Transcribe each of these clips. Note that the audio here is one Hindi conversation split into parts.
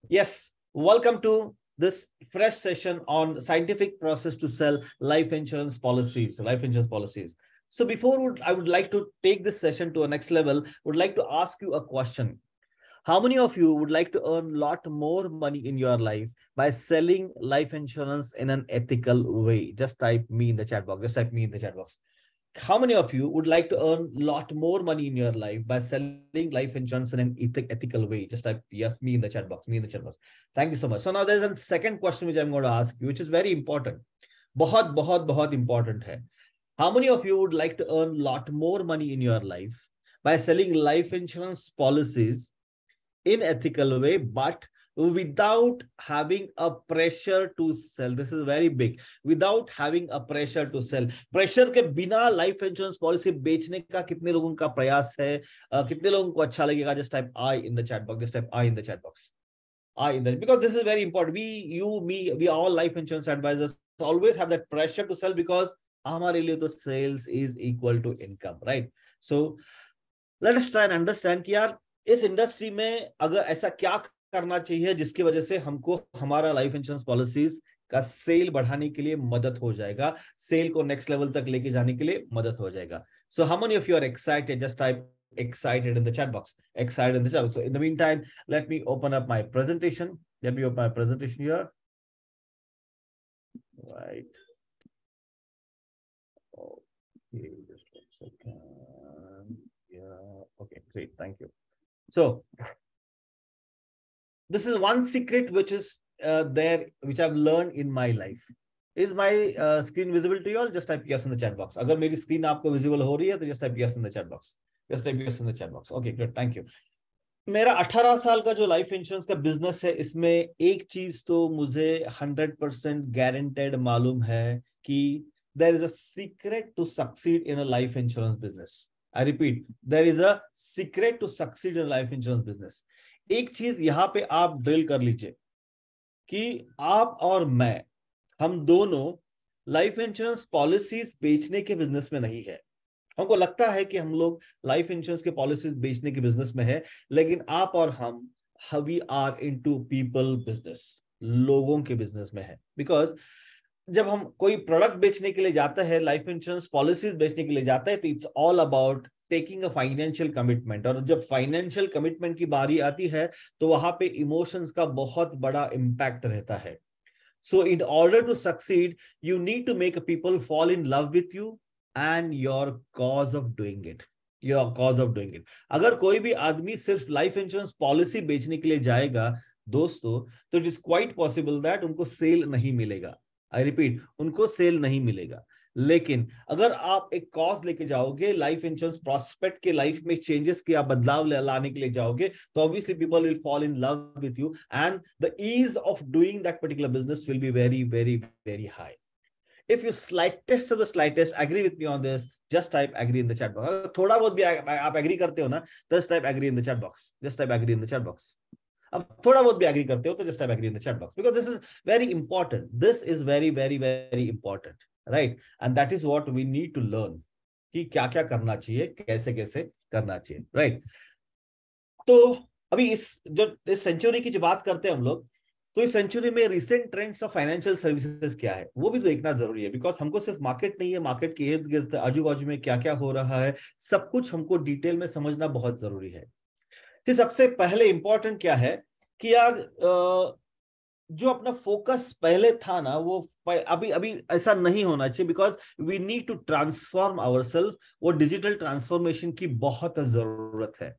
Yes, welcome to this fresh session on scientific process to sell life insurance policies. Life insurance policies. So I would like to take this session to a next level. Would like to ask you a question. How many of you would like to earn a lot more money in your life by selling life insurance in an ethical way? Just type me in the chat box. Just type me in the chat box. How many of you would like to earn a lot more money in your life by selling life insurance in an ethical way? Just type yes, me in the chat box. Me in the chat box. Thank you so much. So now there's a second question which I'm going to ask you, which is very important. बहुत important है. How many of you would like to earn a lot more money in your life by selling life insurance policies in ethical way, but without having a pressure to sell? This is very big. Without having a pressure to sell. Pressure के बिना लाइफ इंश्योरेंस पॉलिसी बेचने का कितने लोगों का प्रयास है? कितने लोगों को अच्छा लगेगा? Just type I in the chat box. Just type I in the chat box. I in the, because this is very important. We all life insurance advisors always have that pressure to sell because हमारे लिए तो sales is equal to income, right? So let us try and understand कि यार इस इंडस्ट्री में अगर ऐसा क्या करना चाहिए जिसकी वजह से हमको हमारा लाइफ इंश्योरेंस पॉलिसीज का सेल बढ़ाने के लिए मदद हो जाएगा, सेल को नेक्स्ट लेवल तक लेके जाने के लिए मदद हो जाएगा. So how many of you are excited? Just type excited in the chat box. Excited in the chat box. So in the meantime, let me open up my presentation. Let me open my presentation here. Right. Okay, just 1 second. Yeah. Okay, great. Thank you. So this is one secret which is which I've learned in my life. Is my screen visible to you all? Just type yes in the chat box. अगर मेरी screen आपको visible हो रही है तो just type yes in the chat box. Just type yes in the chat box. Okay, good. Thank you. मेरा 18 साल का जो लाइफ इंश्योरेंस का बिजनेस है, इसमें एक चीज तो मुझे 100% गारंटेड मालूम है कि there is a secret to succeed in a life insurance business. I repeat, there is a secret to succeed in a life insurance business. एक चीज यहां पे आप ड्रिल कर लीजिए कि आप और मैं, हम दोनों लाइफ इंश्योरेंस पॉलिसीज बेचने के बिजनेस में नहीं है. हमको लगता है कि हम लोग लाइफ इंश्योरेंस के पॉलिसीज बेचने के बिजनेस में है, लेकिन आप और हम we are into people business, लोगों के बिजनेस में है. बिकॉज जब हम कोई प्रोडक्ट बेचने के लिए जाता है, लाइफ इंश्योरेंस पॉलिसीज बेचने के लिए जाता है, तो it's all about taking a financial commitment. और जब फाइनेंशियल कमिटमेंट की बारी आती है तो वहां पे इमोशंस का बहुत बड़ा इम्पैक्ट रहता है. So in order to succeed, you need to make people fall in love with you and your cause of doing it. Your cause of doing it. अगर कोई भी आदमी सिर्फ लाइफ इंश्योरेंस पॉलिसी बेचने के लिए जाएगा दोस्तों, तो it is quite possible that उनको सेल नहीं मिलेगा. आई रिपीट, उनको सेल नहीं मिलेगा. लेकिन अगर आप एक कॉज लेके जाओगे, लाइफ इंश्योरेंस प्रोस्पेक्ट के लाइफ में चेंजेस के बदलाव लाने के लिए जाओगे, तो obviously people will fall in love with you and the ease of doing that particular business will be very very very high. If you slightest of the slightest agree with me on this, just type agree in the chat box. थोड़ा बहुत भी आप agree करते हो ना, just type agree in the chat box. Just type agree in the chat box. अब थोड़ा बहुत भी agree करते हो तो just type agree in the chat box, because this is very important. This is very very very important, right? And that is what we need to learn कि क्या क्या करना चाहिए, कैसे कैसे करना चाहिए, right? तो अभी इस सेंचुरी की जो बात करते हैं हम लोग, तो इस सेंचुरी में recent trends of financial services क्या है वो भी तो देखना जरूरी है. बिकॉज हमको सिर्फ मार्केट नहीं है, मार्केट के इर्द गिर्द आजू बाजू में क्या क्या हो रहा है, सब कुछ हमको डिटेल में समझना बहुत जरूरी है. तो सबसे पहले इंपॉर्टेंट क्या है कि यार जो अपना फोकस पहले था ना, वो अभी अभी ऐसा नहीं होना चाहिए. Because we need to transform ourselves. वो डिजिटल ट्रांसफॉर्मेशन की बहुत जरूरत है.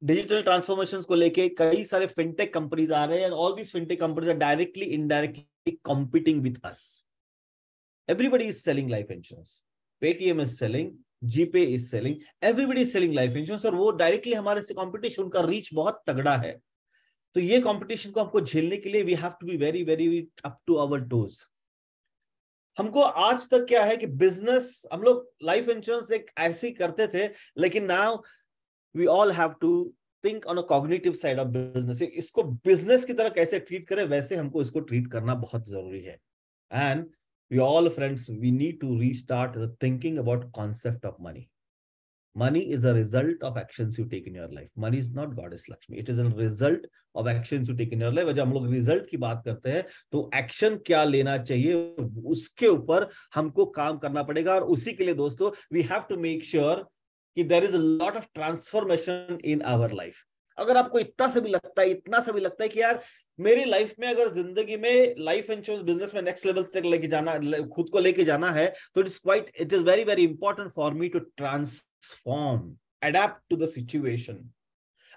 डिजिटल ट्रांसफॉर्मेशन को लेके कई सारे फिनटेक कंपनीज आ रहे हैं, and all these fintech companies are directly indirectly competing with us. Everybody is selling life insurance. Paytm is selling, GPay is selling, everybody is selling life insurance. और वो डायरेक्टली हमारे से कॉम्पिटिशन, उनका रीच बहुत तगड़ा है. तो ये कॉम्पिटिशन को हमको झेलने के लिए we have to be very very up to our toes. हमको आज तक क्या है कि बिजनेस, हम लोग लाइफ इंश्योरेंस एक ऐसे ही करते थे, लेकिन now we all have to think on a cognitive side of business. इसको बिजनेस की तरह कैसे ट्रीट करें, वैसे हमको इसको ट्रीट करना बहुत जरूरी है. And we all friends, we need to restart the thinking about concept of money. Money is a result of actions you take in your life. Money is not goddess Lakshmi. It is a result of actions you take in your life. जब हम लोग रिजल्ट की बात करते हैं तो एक्शन क्या लेना चाहिए उसके ऊपर हमको काम करना पड़ेगा, और उसी के लिए दोस्तों we have to make sure कि there is a lot of transformation in our life. अगर आपको इतना से भी लगता है, इतना से भी लगता है कि यार मेरी लाइफ में अगर जिंदगी में लाइफ इंश्योरेंस बिजनेस में नेक्स्ट लेवल तक लेके जाना, खुद को लेके जाना है, तो it is very very important for me to transform, adapt to the situation.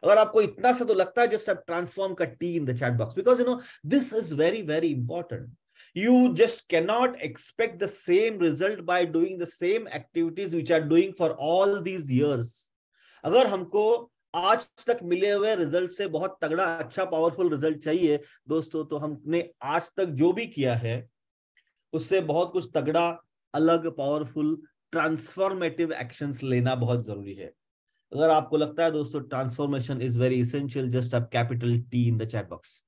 अगर आपको इतना सा तो लगता है, जस्ट ट्रांसफॉर्म का T in the chat box, because you know this is very very important. You just cannot expect the same result by doing the same activities which are doing for all these years. अगर हमको आज तक मिले हुए रिजल्ट से बहुत तगड़ा अच्छा पावरफुल रिजल्ट चाहिए दोस्तों, तो हमने आज तक जो भी किया है उससे बहुत कुछ तगड़ा, अलग, पावरफुल, ट्रांसफॉर्मेटिव एक्शंस लेना बहुत जरूरी है. अगर आपको लगता है दोस्तों transformation is very essential, just अब capital T in the chat box.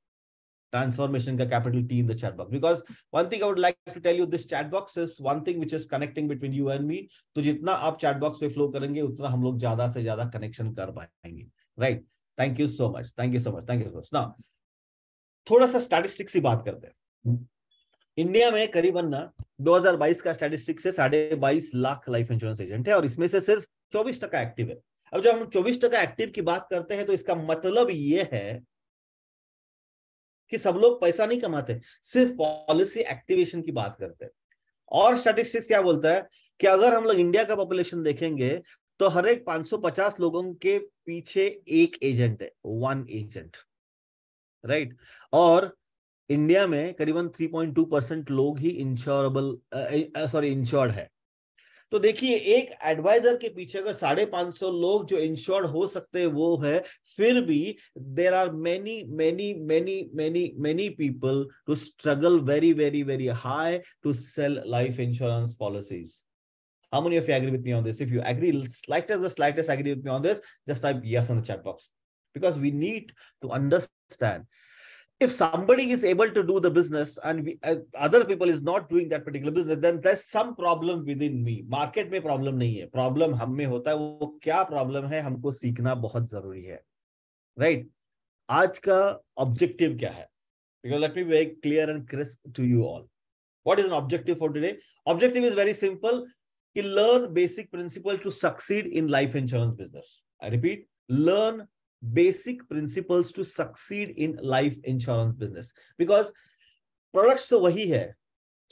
Transformation का capital T in the chat box, because one thing I would like to tell you, this chat box is one thing which is connecting between you and me. तो जितना आप chat box पे flow करेंगे उतना हम लोग ज्यादा से ज्यादा connection कर पाएंगे, right? Thank you so much, thank you so much, thank you so much. Now थोड़ा सा स्टैटिस्टिक्स की बात करते हैं. इंडिया में करीबन ना 2022 का स्टैटिस्टिक्स है 22.5 लाख लाइफ इंश्योरेंस एजेंट है, और इसमें से सिर्फ 24% एक्टिव है. अब जब हम 24% एक्टिव की बात करते हैं तो इसका मतलब ये है कि सब लोग पैसा नहीं कमाते, सिर्फ पॉलिसी एक्टिवेशन की बात करते हैं. और स्टैटिस्टिक्स क्या बोलता है कि अगर हम लोग इंडिया का पॉपुलेशन देखेंगे तो हर एक 550 लोगों के पीछे एक एजेंट है, वन एजेंट, राइट? और इंडिया में करीबन 3.2% लोग ही इंश्योर्ड है. तो देखिए एक एडवाइजर के पीछे अगर 550 लोग जो इंश्योर्ड हो सकते हैं वो है, फिर भी there are many many many many many people to struggle very very very high to sell life insurance policies. How many of you agree with me on this? If you agree, slightest agree with me on this, just type yes in the chat box, because we need to understand, if somebody is able to do the business and other people is not doing that particular business, then there's some problem within me. Market में प्रॉब्लम नहीं है, प्रॉब्लम हम में होता है. वो क्या प्रॉब्लम है हमको सीखना बहुत जरूरी है, राइट? आज का ऑब्जेक्टिव क्या है? Because let me be very clear and crisp to you all. What is an objective for today? Objective is very simple. कि learn basic principle to succeed in life insurance business. I repeat, learn basic principles to succeed in life insurance business. Because products तो वही है,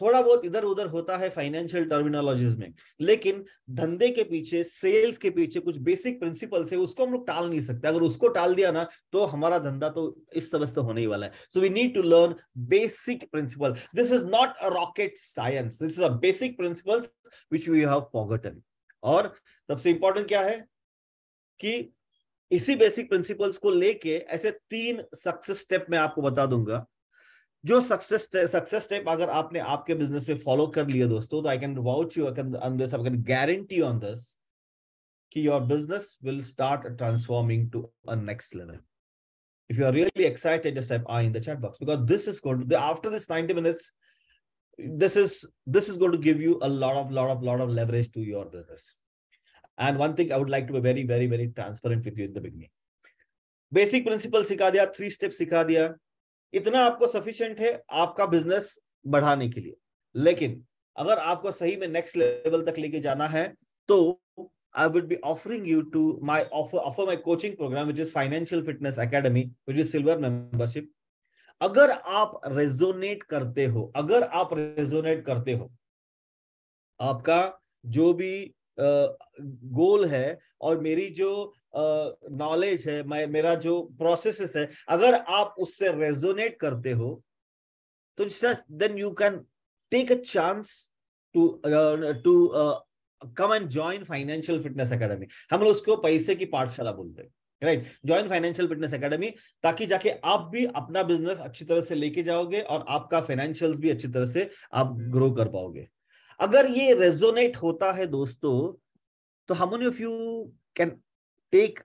थोड़ा बहुत इधर उधर होता है फाइनेंशियल टर्मिनोलॉजीज में, लेकिन धंधे के पीछे, सेल्स के पीछे कुछ बेसिक प्रिंसिपल्स है, उसको हम लोग टाल नहीं सकते. अगर उसको टाल दिया ना तो हमारा धंधा तो इस तरह से होने ही वाला है. So we need to learn basic principle. This is not a rocket science, this is a basic principles which we have forgotten. और सबसे इंपॉर्टेंट क्या है कि इसी बेसिक प्रिंसिपल्स को लेके ऐसे 3 सक्सेस स्टेप मैं आपको बता दूंगा, जो सक्सेस स्टेप अगर आपने आपके बिजनेस में फॉलो कर लिया दोस्तों, तो I can vouch you, I can guarantee on this कि your business will start transforming to a next level. If you are really excited, just type I in the chat box, because this is going to, after this 90 minutes, this is going to give you a lot of leverage to your business. And one thing I would like to be very very very transparent with you in the beginning. Basic principle सिखा दिया, 3 steps सिखा दिया, इतना आपको सफिशिएंट है आपका बिजनेस बढ़ाने के लिए. लेकिन अगर आपको सही में नेक्स्ट लेवल तक लेके जाना है तो I would be offering you to offer my coaching program, which is Financial Fitness Academy, which is silver membership. अगर आप रेजोनेट करते हो, आपका जो भी गोल है और मेरी जो नॉलेज है, मेरा जो प्रोसेस है, अगर आप उससे रेजोनेट करते हो तो then you can take a chance to come and join financial fitness academy. हम लोग उसको पैसे की पाठशाला बोलते हैं, right? Join financial fitness academy, ताकि जाके आप भी अपना बिजनेस अच्छी तरह से लेके जाओगे और आपका फाइनेंशियल्स भी अच्छी तरह से आप ग्रो कर पाओगे. अगर ये रेजोनेट होता है दोस्तों, तो how many of you can take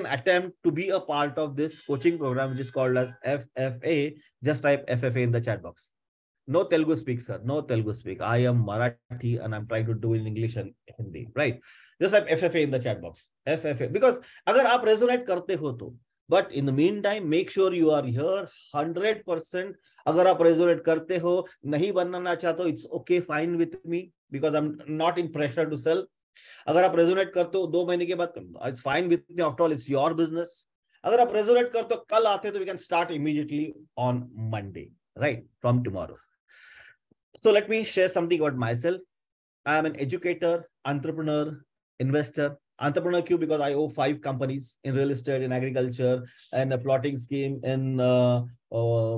an attempt to be a part of this coaching program, which is called as FFA? Just type FFA in the chat box. No Telugu speak, sir. No Telugu speak. I am Marathi and I'm trying to do in English and Hindi, right? Just type FFA in the chat box. FFA. Because अगर आप resonate करते हो तो, but in the meantime, make sure you are here 100%. अगर आप resonate करते हो, नहीं बनना चाहते हो, it's okay, fine with me because I'm not in pressure to sell. अगर आप resonate करते हो 2 महीने के बाद, it's fine with me. After all, it's your business. अगर आप resonate करते हो कल आते हो तो we can start immediately on Monday, right? From tomorrow. So let me share something about myself. I am an educator, entrepreneur, investor. Entrepreneur Q because I own 5 companies in real estate, in agriculture, and a plotting scheme, in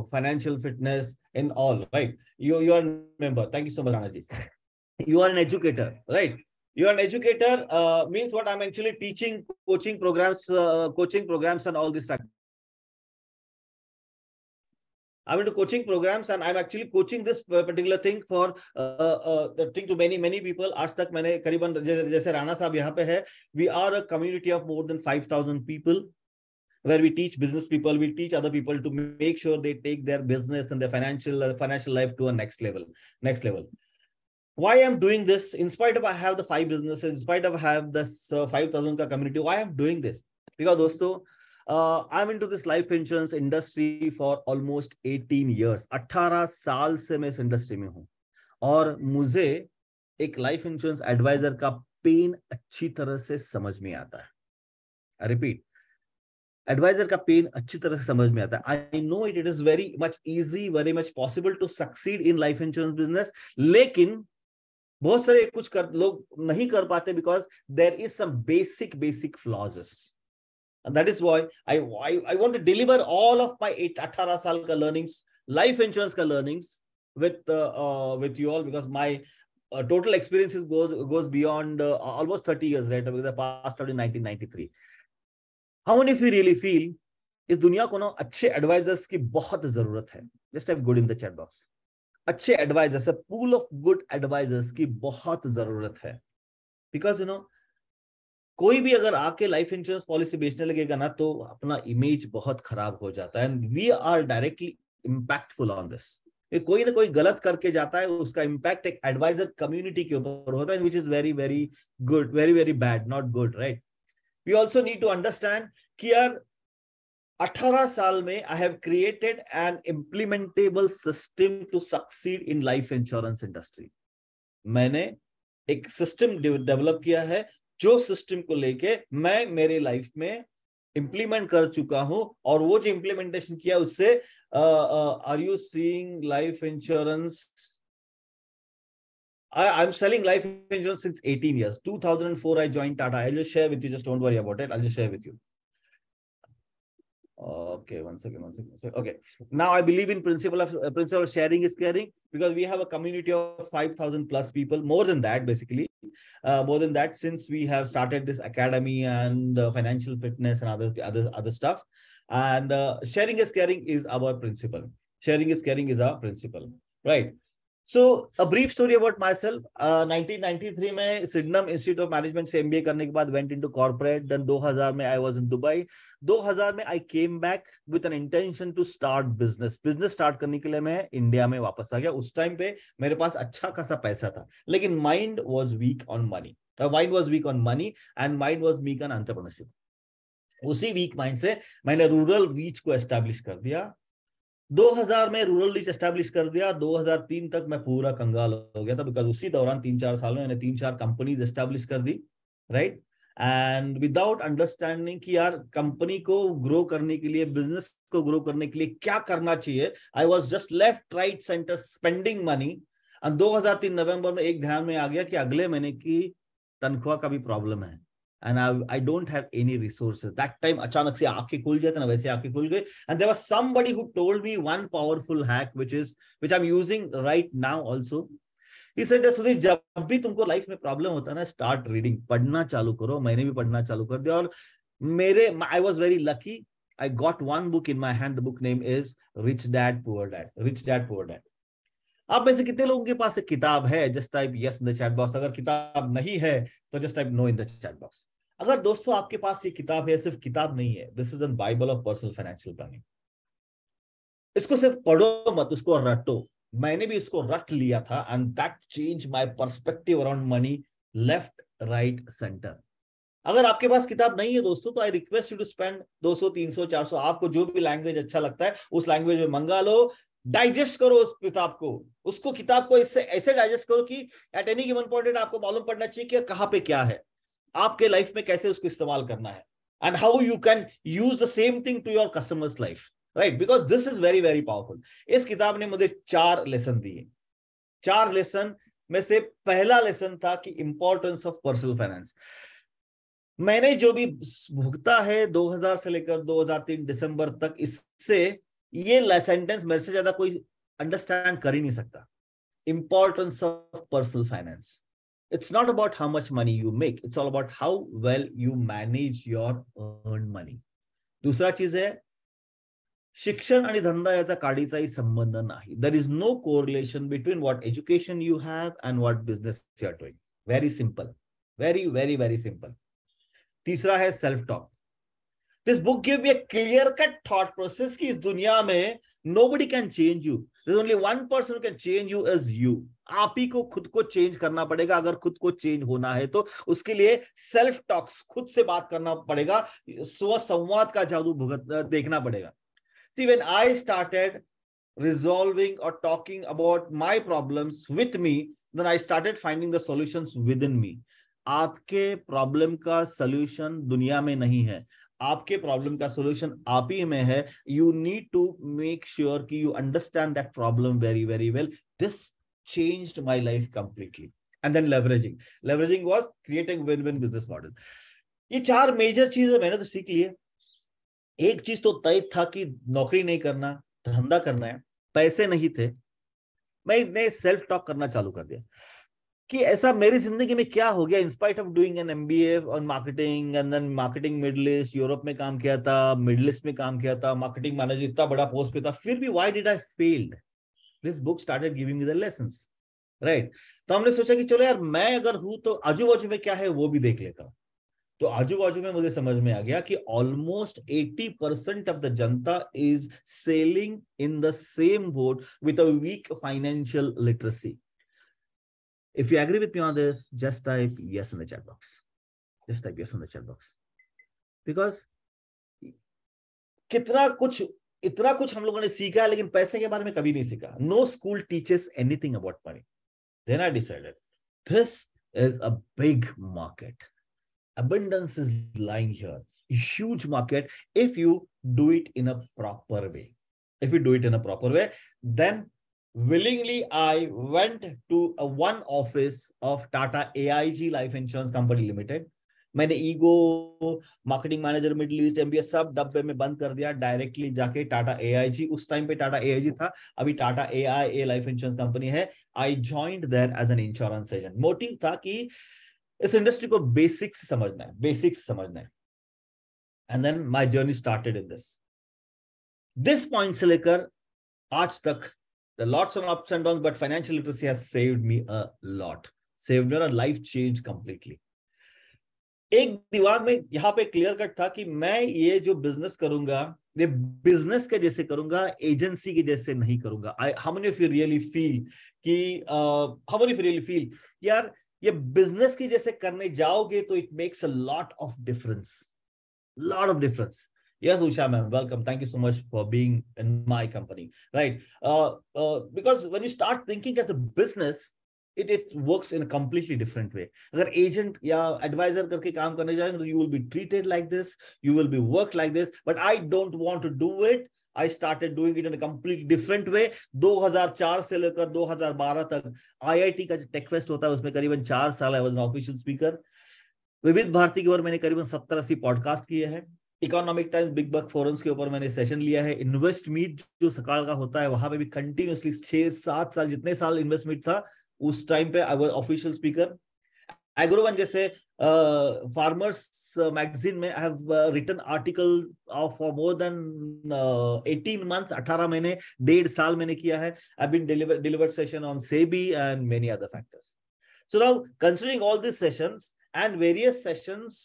financial fitness, in all, right? You are a member. Thank you so much, Ranaji. You are an educator, right? You are an educator means what? I'm actually teaching coaching programs and all these factors. I'm into coaching programs and I'm actually coaching this particular thing for the thing to many people. आज तक मैंने करीबन जैसे राणा साहब यहाँ पे है, we are a community of more than 5,000 people where we teach business people, we teach other people to make sure they take their business and their financial life to a next level. Why I'm doing this, in spite of I have the 5 businesses, in spite of I have this 5,000 ka community, why I'm doing this? Because दोस्तों, I'm into this life insurance industry for almost 18 years. 18 साल से मैं इस इंडस्ट्री में हूं और मुझे एक लाइफ इंश्योरेंस एडवाइजर का पेन अच्छी तरह से समझ में आता है. आई रिपीट, एडवाइजर का पेन अच्छी तरह से समझ में आता है. I know it is very much easy, very much possible to succeed in life insurance business, लेकिन बहुत सारे लोग नहीं कर पाते because there is some basic flaws. And that is why I want to deliver all of my 18 साल का learnings, life insurance का learnings with you all, because my total experiences goes beyond almost 30 years, right? Because I passed out in 1993. How many of you really feel इस दुनिया को ना अच्छे एडवाइजर्स की बहुत जरूरत है? Just type good in the chat box. अच्छे advisers, a pool of good advisors की बहुत जरूरत है. Because कोई भी अगर आके लाइफ इंश्योरेंस पॉलिसी बेचने लगेगा ना तो अपना इमेज बहुत खराब हो जाता है. And we are directly impactful on this. कोई ना कोई गलत करके जाता है, उसका इंपैक्ट एक एडवाइजर कम्युनिटी के ऊपर होता है, which is very very good, very bad, not good, right? We also need to understand कि यार 18 साल में I have created an implementable system to succeed in life insurance industry. मैंने एक सिस्टम डेवलप किया है जो सिस्टम को लेके मैं मेरे लाइफ में इंप्लीमेंट कर चुका हूं, और वो जो इंप्लीमेंटेशन किया उससे are you seeing life insurance? I'm selling life insurance since 18 years. 2004 I joined Tata. I'll just share with you, just don't worry about it. I'll just share with you. Okay, one second. Okay, now I believe in principle of sharing is caring, because we have a community of 5,000 plus people, more than that basically, more than that, since we have started this academy and financial fitness and other stuff. And sharing is caring is our principle. Sharing is caring is our principle, right? So a brief story about myself. 1993 में सिडनम इंस्टीट्यूट ऑफ मैनेजमेंट से MBA करने के बाद went into corporate. Then 2000 में I was in Dubai. 2000 में I came back with an intention to start business. Business start करने के लिए मैं इंडिया में वापस आ गया. उस टाइम पे मेरे पास अच्छा खासा पैसा था, लेकिन mind was weak on money. Mind was weak on money and mind was weak on entrepreneurship. उसी weak mind से मैंने रूरल रीच को एस्टैब्लिश कर दिया. 2000 में रूरल रीच एस्टैब्लिश कर दिया. 2003 तक मैं पूरा कंगाल हो गया था, बिकॉज उसी दौरान 3-4 साल में मैंने 3-4 कंपनीज एस्टैब्लिश कर दी, राइट? एंड विदाउट अंडरस्टैंडिंग कि यार कंपनी को ग्रो करने के लिए, बिजनेस को ग्रो करने के लिए क्या करना चाहिए, I was just left right centre spending money. And 2003 नवंबर में एक ध्यान में आ गया कि अगले महीने की तनख्वाह का भी प्रॉब्लम है. And I don't have any resources. That time अचानक से आंखें खुल जाते ना, वैसे आंखें खुल गई. And there was somebody who told me one powerful hack, which I'm using right now also. He said, Sudhir, जब भी तुमको लाइफ में प्रॉब्लम होता है ना, स्टार्ट रीडिंग, पढ़ना चालू करो. मैंने भी पढ़ना चालू कर दिया, और I was very lucky. I got one book in my hand. The book name is Rich Dad Poor Dad. Rich Dad Poor Dad. आप में से कितने लोगों के पास एक किताब है? Just type yes in the chat box. अगर किताब नहीं है तो just type no in the chat box. अगर दोस्तों आपके पास ये किताब है, सिर्फ किताब नहीं है, this is an Bible of personal financial planning. इसको सिर्फ पढ़ो मत, उसको रटो. मैंने भी इसको रट लिया था, and that change my perspective around money, left right center. अगर आपके पास किताब नहीं है दोस्तों, तो I request you to spend 200 300 400, आपको जो भी लैंग्वेज अच्छा लगता है उस लैंग्वेज में मंगा लो, डाइजेस्ट करो उस किताब को, उसको किताब को इससे ऐसे डाइजेस्ट करो कि एट एनी गिवन पॉइंट आपको मालूम पड़ना चाहिए कि कहां पे क्या है, आपके लाइफ में कैसे उसको इस्तेमाल करना है, and how you can use the same thing to your customers life, right, because this is very very powerful. इस किताब ने मुझे 4 लेसन दिए। 4 लेसन में से पहला लेसन था कि इंपॉर्टेंस ऑफ पर्सनल फाइनेंस। मैंने जो भी भुगता है 2000 से लेकर 2003 दिसंबर तक, इससे ये सेंटेंस मेरे से ज्यादा कोई अंडरस्टैंड कर ही नहीं सकता। Importance of personal finance, it's not about how much money you make, it's all about how well you manage your earned money. दूसरा चीज है, शिक्षण आणि धंदा याचा काडीचाही संबंध नाही. There is no correlation between what education you have and what business you are doing. Very simple, very very very simple. तीसरा है self talk. This book gave me a clear-cut thought process कि इस दुनिया में nobody can change you. There's only one person who can change you is you. आप ही को खुद को चेंज करना पड़ेगा. अगर खुद को चेंज होना है तो उसके लिए सेल्फ टॉक्स, खुद से बात करना पड़ेगा, स्व संवाद का जादू देखना पड़ेगा. See, when I started resolving or talking about my problems with me, then I started finding the solutions within me. आपके प्रॉब्लम का सॉल्यूशन दुनिया में नहीं है, आपके प्रॉब्लम का सॉल्यूशन आप ही में है. You need to make sure कि you understand that problem very very well. This changed my life completely. And then leveraging was creating win win business model. ये 4 मेजर चीजें मैंने तो सीख ली है. एक चीज तो तय था कि नौकरी नहीं करना, धंधा करना है. पैसे नहीं थे, मैंने सेल्फ टॉक करना चालू कर दिया कि ऐसा मेरी जिंदगी में क्या हो गया. In spite of doing an MBA on marketing and then marketing middle east, Europe में काम किया था, मिडिल ईस्ट में काम किया था, मार्केटिंग मैनेजर इतना बड़ा पोस्ट पे था, फिर भी why did I failed. This book started giving me the lessons, right. तो हमने सोचा कि चलो यार, मैं अगर हूं तो आजू बाजू में क्या है वो भी देख लेता हूं. तो आजू बाजू में मुझे समझ में आ गया कि ऑलमोस्ट 80% ऑफ द जनता is selling in the same boat with a weak financial literacy. If you agree with me on this, just type yes in the chat box. Just type yes in the chat box. Because इतना कुछ हम लोगों ने सीखा है, लेकिन पैसे के बारे में कभी नहीं सीखा. No school teaches anything about money. Then I decided this is a big market. Abundance is lying here. A huge market if you do it in a proper way. If you do it in a proper way, then willingly I went to one office of Tata AIG Life Insurance Company Limited. मैंने ego, marketing manager, middle east, MBA सब डब्बे में बंद कर दिया. डायरेक्टली जाके टाटा AIG, उस टाइम पे टाटा AIG था, अभी Tata AIA life insurance company है. I joined there as an insurance agent. Motive था कि इस इंडस्ट्री को बेसिक्स समझना है. And then my journey started in this point से लेकर आज तक. There are lots of ups and downs, but financial literacy has saved me a lot. Saved me, life changed completely. एक दिमाग में यहाँ पे क्लियर कट था कि मैं ये जो बिजनेस करूंगा, ये बिजनेस के जैसे करूंगा, एजेंसी के जैसे नहीं करूंगा. How many of you really feel यार ये बिजनेस की जैसे करने जाओगे तो it makes a lot of difference. Yes, Usha ma'am, welcome. Thank you so much for being in my company. Right? Because when you start thinking as a business, it works in a completely different way. अगर agent या advisor करके काम करने जाएंगे तो you will be treated like this, you will be worked like this. But I don't want to do it. I started doing it in a completely different way. 2004 से लेकर 2012 तक IIT का जो टेक फेस्ट होता है उसमें करीबन 4 साल I was an official speaker. विविध भारती के ऊपर मैंने करीबन 70-80 पॉडकास्ट किए हैं. इकोनॉमिक टाइम्स, बिग बक फोरम्स के ऊपर मैंने सेशन लिया है. इन्वेस्ट मीट जो सकाल का होता है वहां पे भी कंटिन्यूअसली 6-7 साल, जितने साल इन्वेस्ट मीट था उस टाइम पे I was official speaker. Agrowon जैसे फार्मर्स मैगजीन में I have written article of for more than 18 months, 18 महीने, 1.5 साल मैंने किया है. I been delivered session on SEBI and many other factors. So now considering all this sessions and various sessions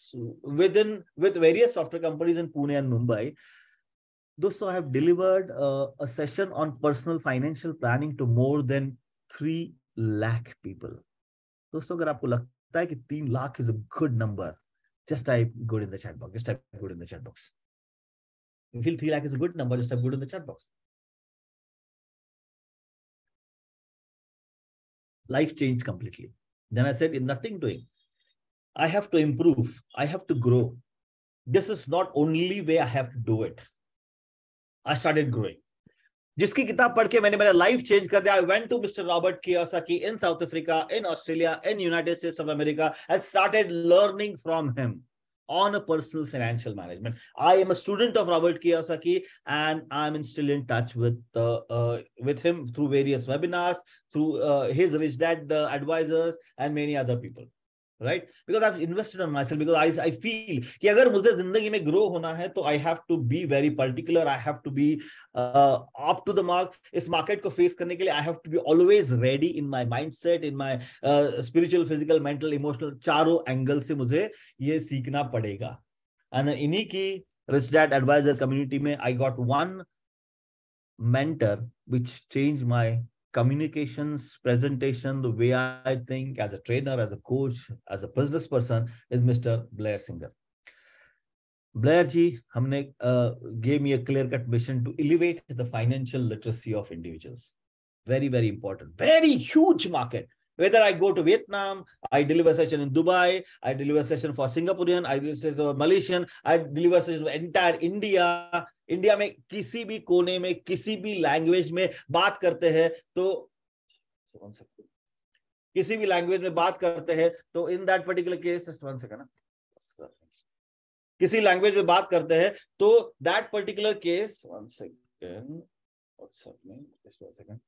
with various software companies in Pune and Mumbai, दोस्तों, I have delivered a session on personal financial planning to more than 3 lakh people. दोस्तों, अगर आपको लगता है कि 3 lakh is a good number, just type good in the chat box. Just type good in the chat box. If you feel 3 lakh is a good number, just type good in the chat box. Life changed completely. Then I said, nothing doing. I have to improve. I have to grow. This is not only way I have to do it. I started growing. जिसकी किताब पढ़ के मैंने मेरा लाइफ चेंज कर दिया. I went to Mr. Robert Kiyosaki in South Africa, in Australia, in United States of America, and started learning from him on a personal financial management. I am a student of Robert Kiyosaki, and I'm still in touch with him through various webinars, through his Rich Dad advisors, and many other people. Right? Because I've invested on myself, because I feel कि अगर मुझे जिंदगी में ग्रो होना है तो I have to be very particular, I have to be up to the mark. इस मार्केट को फेस करने के लिए I have to be always ready in my mindset, in my spiritual, physical, mental, emotional, चारों एंगल से मुझे ये सीखना पड़ेगा. And इन्हीं की Rich Dad Advisor community में I got one mentor which changed my communications, presentation, the way I think as a trainer, as a coach, as a business person, is Mr. Blair Singer. Blair ji, हमने gave me a clear-cut mission to elevate the financial literacy of individuals. Very, very important. Very huge market. Whether I go to Vietnam, I deliver session in Dubai, I deliver session for Singaporean, I deliver session for Malaysian, I deliver session for entire India. India में किसी भी कोने में किसी भी लैंग्वेज में बात करते हैं तो किसी भी लैंग्वेज में बात करते हैं तो in that particular case just one second ना, किसी लैंग्वेज में बात करते हैं तो that particular case one second what's happening just one second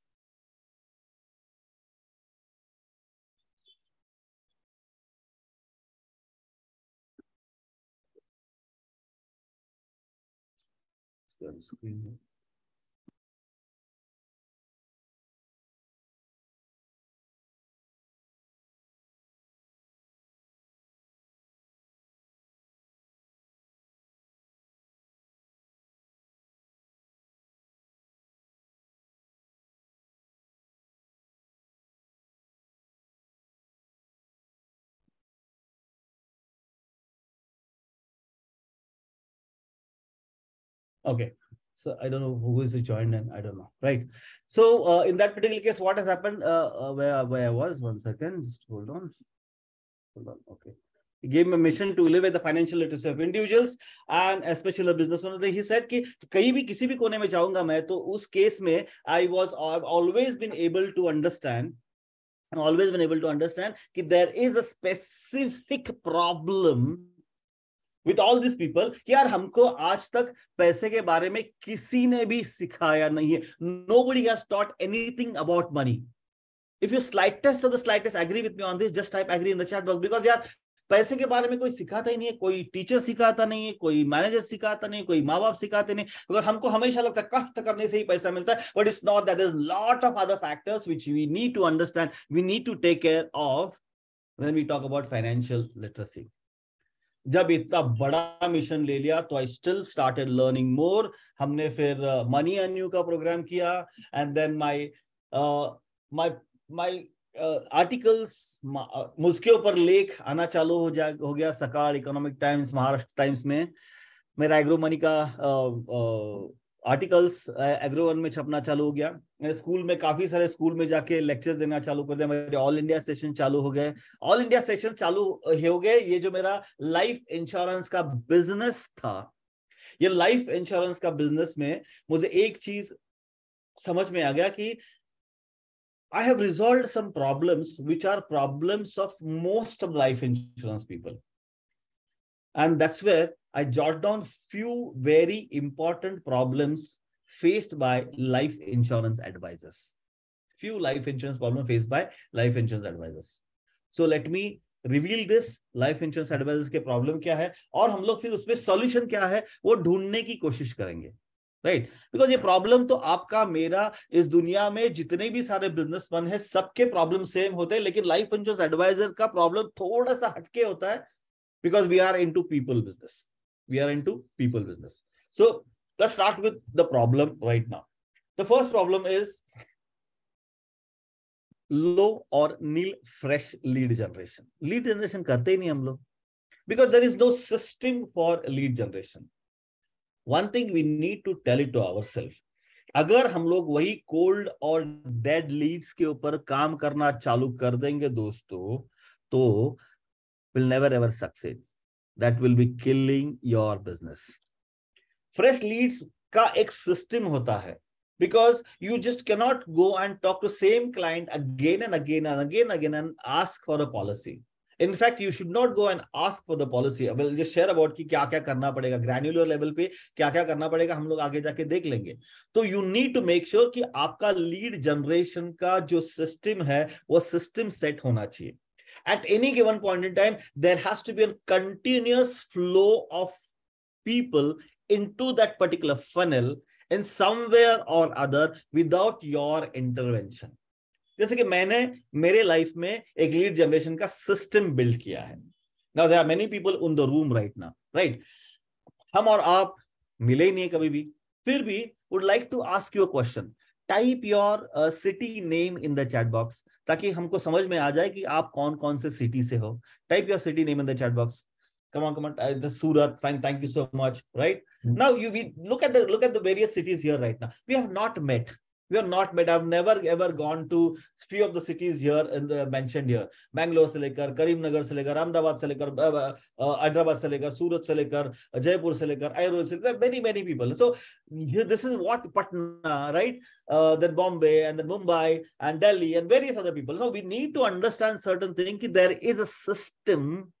screen. Okay. So I don't know who is joined and I don't know. Right. So in that particular case, what has happened, where I was, one second, just hold on. Okay. He gave me a mission to elevate the financial literacy of individuals and especially the business owners. He said कि कहीं भी किसी भी कोने में जाऊंगा मैं तो उस केस में I've always been able to understand कि there is a specific problem with all these people कि यार हमको आज तक पैसे के बारे में किसी ने भी सिखाया नहीं है. Nobody has taught anything about money. If you slightest of the slightest agree with me on this, just type agree in the chat box. Because यार पैसे के बारे में कोई सिखाता ही नहीं है, कोई टीचर सिखाता नहीं है, कोई मैनेजर सिखाता नहीं, कोई माँ बाप सिखाते नहीं. Because हमको हमेशा लगता है कष्ट करने से ही पैसा मिलता है. But it's not that. There's a lot of other factors which we need to understand, we need to take care of when we talk about financial literacy. जब इतना बड़ा मिशन ले लिया तो I still started learning more. हमने फिर मनी एंड यू का प्रोग्राम किया एंड देन माय आर्टिकल्स मुझके ऊपर लेख आना चालू हो गया. सकाल, इकोनॉमिक टाइम्स, महाराष्ट्र टाइम्स में मेरा एग्रो मनी का आर्टिकल्स एग्रो वन में छपना चालू हो गया. स्कूल में काफी सारे स्कूल में जाके लेक्चर्स देना चालू कर दिया. मेरे ऑल इंडिया सेशन चालू हो गए. ऑल इंडिया सेशन चालू हो गए. ये जो मेरा लाइफ इंश्योरेंस का बिजनेस था, ये लाइफ इंश्योरेंस का बिजनेस में मुझे एक चीज समझ में आ गया कि I have resolved some problems which are problems of most of life insurance people. And that's where I jot down few very important problems faced by life insurance advisors. Few life insurance problems faced by life insurance advisors. So let me reveal this. Life insurance advisors के problem क्या है और हम लोग फिर उसमें solution क्या है वो ढूंढने की कोशिश करेंगे. राइट बिकॉज ये प्रॉब्लम तो आपका, मेरा, इस दुनिया में जितने भी सारे बिजनेसमैन है सबके प्रॉब्लम सेम होते हैं. लेकिन लाइफ इंश्योरेंस एडवाइजर का प्रॉब्लम थोड़ा सा हटके होता है because we are into people business. So Let's start with the problem right now. The first problem is low or nil fresh lead generation. Lead generation करते ही नहीं हम लोग, because there is no system for lead generation. One thing we need to tell it to ourselves. अगर हम लोग वही कोल्ड और डेड लीड्स के ऊपर काम करना चालू कर देंगे दोस्तों, तो will never ever succeed. That will be killing your business. Fresh leads का एक सिस्टम होता है, because you just cannot go and talk to same client again and again and again and ask for a policy. In fact, you should not go and ask for the policy. I will just share about कि क्या क्या करना पड़ेगा, granular level पे क्या क्या करना पड़ेगा, हम लोग आगे जाके देख लेंगे. तो you need to make sure कि आपका lead generation का जो system है वो system set होना चाहिए. At any given point in time, there has to be a continuous flow of people into that particular funnel in somewhere or other without your intervention. जैसे कि मैंने मेरे लाइफ में एक लीड जनरेशन का सिस्टम बिल्ड किया है. Now there are many people in the room right now, right? हम और आप मिले ही नहीं कभी भी, फिर भी would like to ask you a question. Type your city name in the chat box ताकि हमको समझ में आ जाए कि आप कौन कौन से सिटी से हो. Type your city name in the chat box. Come on. The Surat, fine. Thank you so much. Right now, we look at the various cities here right now. We have not met. I've never ever gone to few of the cities here in the mentioned here. Bangalore से लेकर, करीमनगर से लेकर, अहमदाबाद से लेकर, हैदराबाद से लेकर, सूरत से लेकर, जयपुर से लेकर, आयुर्वेद से लेकर, many people. So here, this is what Patna, right? Then Bombay and then Mumbai and Delhi and various other people. So we need to understand certain things. There is a system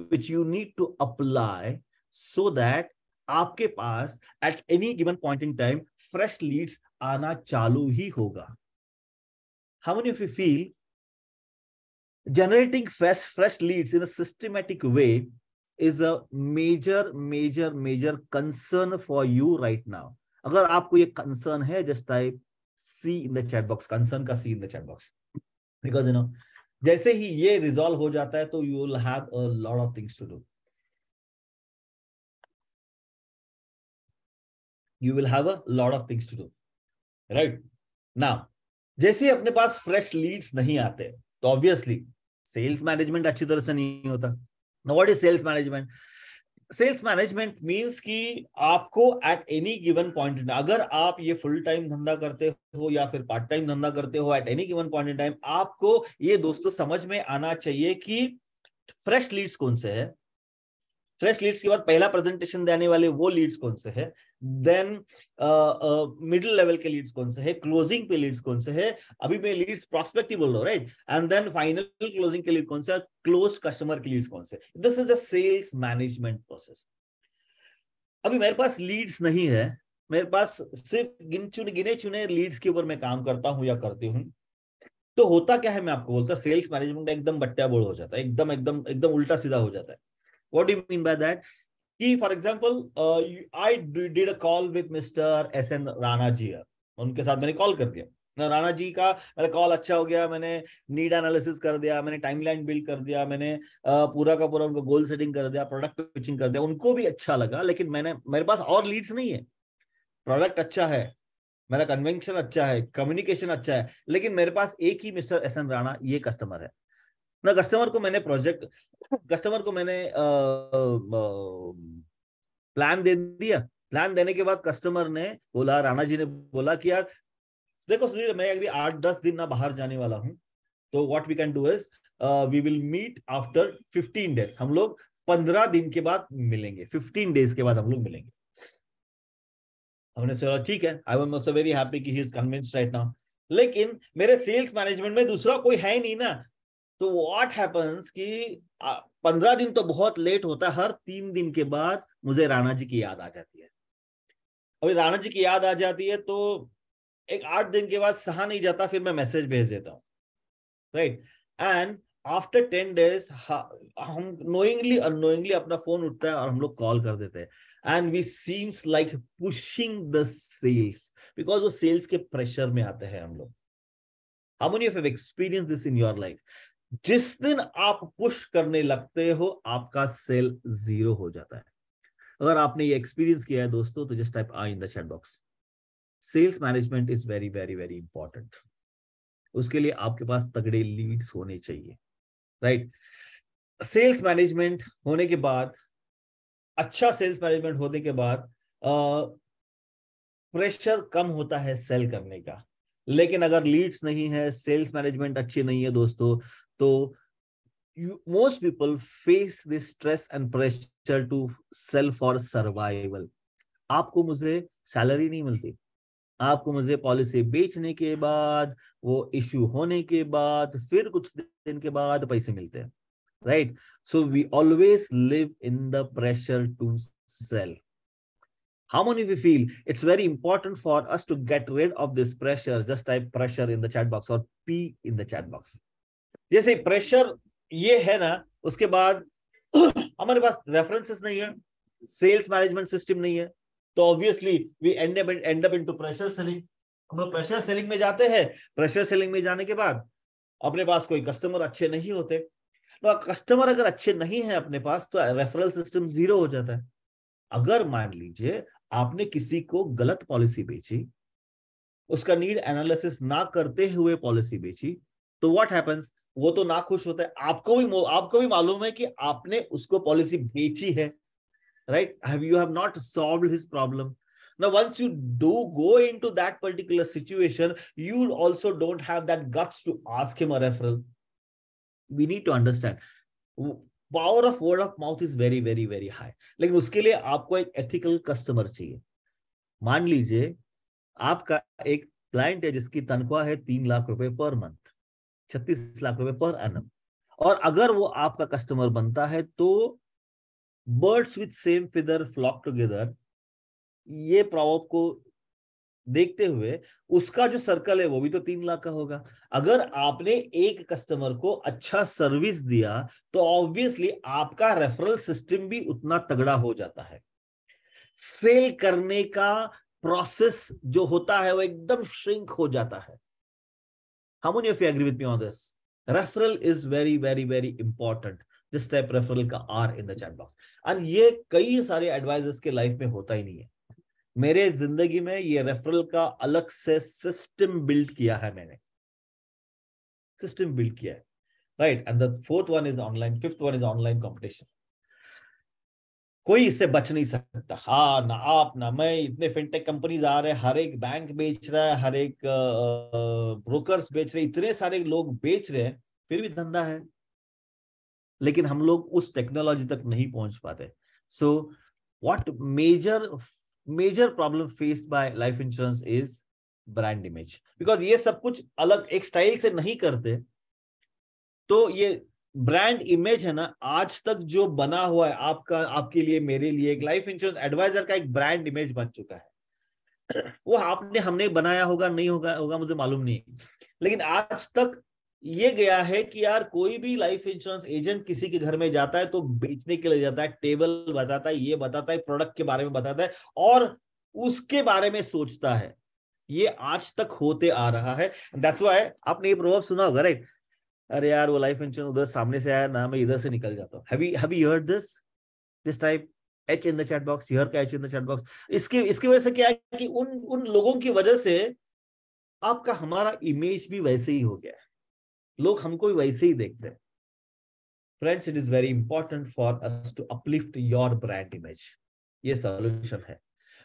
which you need to apply so that आपके पास at any given point in time fresh leads आना चालू ही होगा. How many of you feel generating fresh leads in a systematic way is a major concern for you right now? अगर आपको ये concern है, just type C in the chat box. Concern का C in the chat box. Because जैसे ही ये resolve हो जाता है तो you will have a lot of things to do. You will have a lot of things to do. Right? Now, जैसे अपने पास fresh leads नहीं आते, तो obviously sales management अच्छी तरह से नहीं होता. Now, what is sales management? Sales management means कि आपको at any given point in time, अगर आप ये full time धंधा करते हो या फिर part time धंधा करते हो, at any given point in time आपको ये दोस्तों समझ में आना चाहिए कि fresh leads कौन से है. फ्रेश लीड्स के बाद पहला प्रेजेंटेशन देने वाले वो लीड्स कौन से है, देन मिडिल लेवल के लीड्स कौन से है, क्लोजिंग पे लीड्स कौन से है, अभी मैं लीड्स प्रोस्पेक्टिव बोल रहा हूं, right, and then final closing के लीड कौन से, क्लोज कस्टमर के लीड्स कौन से. This is a sales management process. अभी मेरे पास लीड्स नहीं है, मेरे पास सिर्फ गिने चुने लीड्स के ऊपर मैं काम करता हूं या करती हूं, तो होता क्या है मैं आपको बोलता, सेल्स मैनेजमेंट एकदम बट्टा बोल हो जाता है, एकदम उल्टा सीधा हो जाता है. What do you mean by that? कि for example, I did a call with Mr. S.N. Rana जी. उनके साथ मैंने कॉल कर दिया. राणा जी का मेरा कॉल अच्छा हो गया, मैंने नीड एनालिसिस कर दिया, मैंने टाइमलाइन बिल्ड कर दिया, मैंने पूरा का पूरा उनको गोल सेटिंग कर दिया, प्रोडक्ट पिचिंग कर दिया, उनको भी अच्छा लगा. लेकिन मेरे पास और लीड्स नहीं है. प्रोडक्ट अच्छा है, मेरा कन्वेंशन अच्छा है, कम्युनिकेशन अच्छा है, लेकिन मेरे पास एक ही मिस्टर एस.एन. राणा ये कस्टमर है ना. कस्टमर को मैंने प्लान दे दिया. प्लान देने के बाद कस्टमर ने बोला, राणा जी ने बोला कि यार देखो सुधीर, मैं अभी 8-10 दिन ना बाहर जाने वाला हूं, तो what we can do is we will meet after 15 days. हम लोग 15 दिन के बाद मिलेंगे, 15 डेज के बाद हम लोग मिलेंगे. हमने सोचा ठीक है, I am also very happy कि he is convinced right now. लेकिन मेरे सेल्स मैनेजमेंट में दूसरा कोई है नहीं ना. तो व्हाट हैपेंस कि 15 दिन तो बहुत लेट होता है, हर 3 दिन के बाद मुझे राणा जी की याद आ जाती है. अभी राणा जी की याद आ जाती है तो एक 8 दिन के बाद सहा नहीं जाता, फिर मैं मैसेज भेज देता हूँ, राइट. एंड आफ्टर 10 डेज हम नोइंगली अननोइंगली अपना फोन उठता है और हम लोग कॉल कर देते हैं. And we seems like pushing the sales, because वो सेल्स के प्रेशर में आते हैं हम लोग. How many of you have experience this in your life? जिस दिन आप पुश करने लगते हो आपका सेल 0 हो जाता है. अगर आपने ये एक्सपीरियंस किया है दोस्तों तो just type I in the chat box. Sales management is very very very important. उसके लिए आपके पास तगड़े लीड्स होने चाहिए, राइट। सेल्स मैनेजमेंट होने के बाद, अच्छा सेल्स मैनेजमेंट होने के बाद प्रेशर कम होता है सेल करने का। लेकिन अगर लीड्स नहीं है, सेल्स मैनेजमेंट अच्छी नहीं है दोस्तों, तो most people face this stress and pressure to sell for survival। आपको मुझे सैलरी नहीं मिलती, आपको मुझे पॉलिसी बेचने के बाद, वो इश्यू होने के बाद, फिर कुछ दिन के बाद पैसे मिलते हैं, right. So we always live in the pressure to sell. How many of you feel it's very important for us to get rid of this pressure? Just type pressure in the chat box or P in the chat box। जैसे प्रेशर ये है ना, उसके बाद हमारे पास रेफरेंसेस नहीं है, सेल्स मैनेजमेंट सिस्टम नहीं है, तो obviously we end up into pressure selling. हम लोग प्रेशर सेलिंग में जाते हैं। प्रेशर सेलिंग में जाने के बाद अपने पास कोई कस्टमर अच्छे नहीं होते, तो कस्टमर अगर अच्छे नहीं है अपने पास, तो रेफरल सिस्टम जीरो हो जाता है। अगर मान लीजिए आपने किसी को गलत पॉलिसी बेची, उसका नीड एनालिसिस ना करते हुए पॉलिसी बेची, तो व्हाट हैपेंस, वो तो ना खुश होता है। आपको भी मालूम है कि आपने उसको पॉलिसी बेची है, right. You have not solved his problem. Now once you do go into that particular situation, you also don't have that guts to ask him a referral। We need to understand power of word of mouth is very very very high। लेकिन उसके लिए आपको एक एथिकल कस्टमर चाहिए। मान लीजिए आपका एक क्लाइंट है जिसकी तनख्वाह है 3 लाख रुपए पर मंथ, 36 लाख रुपए पर एनम, और अगर वो आपका कस्टमर बनता है तो birds with same feather flock together, ये प्रॉवर्ब को देखते हुए उसका जो सर्कल है वो भी तो 3 लाख का होगा। अगर आपने एक कस्टमर को अच्छा सर्विस दिया तो ऑब्वियसली आपका रेफरल सिस्टम भी उतना तगड़ा हो जाता है। सेल करने का प्रोसेस जो होता है वो एकदम श्रिंक हो जाता है। How many of you agree with me on this? Referral is very very very important। जिस टाइप रेफरल का R in the chat box. और ये कई सारे एडवाइजर्स के लाइफ में होता ही नहीं है। मेरे जिंदगी में ये रेफरल का अलग से सिस्टम बिल्ड किया है मैंने, सिस्टम बिल्ड किया है, right. And the fourth one is online, fifth one is online competition. कोई इससे बच नहीं सकता। हाँ, ना आप ना मैं, इतने फिनटेक कंपनीज आ रहे हैं, हर एक बैंक बेच रहा है, हर एक ब्रोकर्स बेच रहे हैं, इतने सारे लोग बेच रहे हैं, फिर भी धंधा है। लेकिन हम लोग उस टेक्नोलॉजी तक नहीं पहुंच पाते। So what major problem faced by life insurance is brand image. Because ये सब कुछ अलग एक स्टाइल से नहीं करते, तो ये ब्रांड इमेज है ना, आज तक जो बना हुआ है आपका, आपके लिए, मेरे लिए, एक लाइफ इंश्योरेंस एडवाइजर का एक ब्रांड इमेज बन चुका है। वो आपने हमने बनाया होगा, नहीं होगा मुझे मालूम नहीं, लेकिन आज तक ये गया है कि यार कोई भी लाइफ इंश्योरेंस एजेंट किसी के घर में जाता है तो बेचने के लिए जाता है, टेबल बताता है, ये बताता है, प्रोडक्ट के बारे में बताता है और उसके बारे में सोचता है। ये आज तक होते आ रहा है। दैट्स व्हाई आपने ये प्रोवर्ब सुना होगा, राइट। अरे यार वो लाइफ इंश्योरेंस उधर सामने से आया ना, मैं इधर से निकल जाता हूँ। Have you heard this type H in the chat box, your का H in the chat box. इसकी वजह से क्या है कि उन उन लोगों की वजह से आपका हमारा इमेज भी वैसे ही हो गया है, लोग हमको भी वैसे ही देखते हैं। Friends, it is very important for us to uplift your brand image. ये सॉल्यूशन है।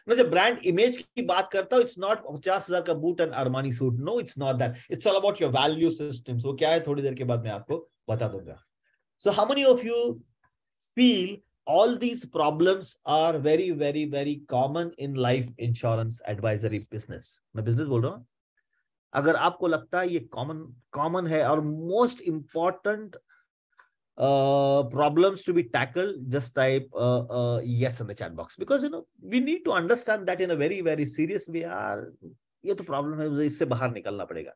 मैं जब ब्रांड इमेज की बात करता हूं, इट्स नॉट 50,000 का boot and Armani suit, no it's not that, it's all about your value system. वो क्या है थोड़ी देर के बाद मैं आपको बता दूंगा। So how many of you feel all these problems are very very very common in life insurance advisory business? मैं बिजनेस बोल रहा हूं। अगर आपको लगता है ये कॉमन है और most important problems to be tackled, just type yes in the chat box, because we need to understand that in a very very serious way। यार ये तो प्रॉब्लम है, मुझे इससे बाहर निकलना पड़ेगा।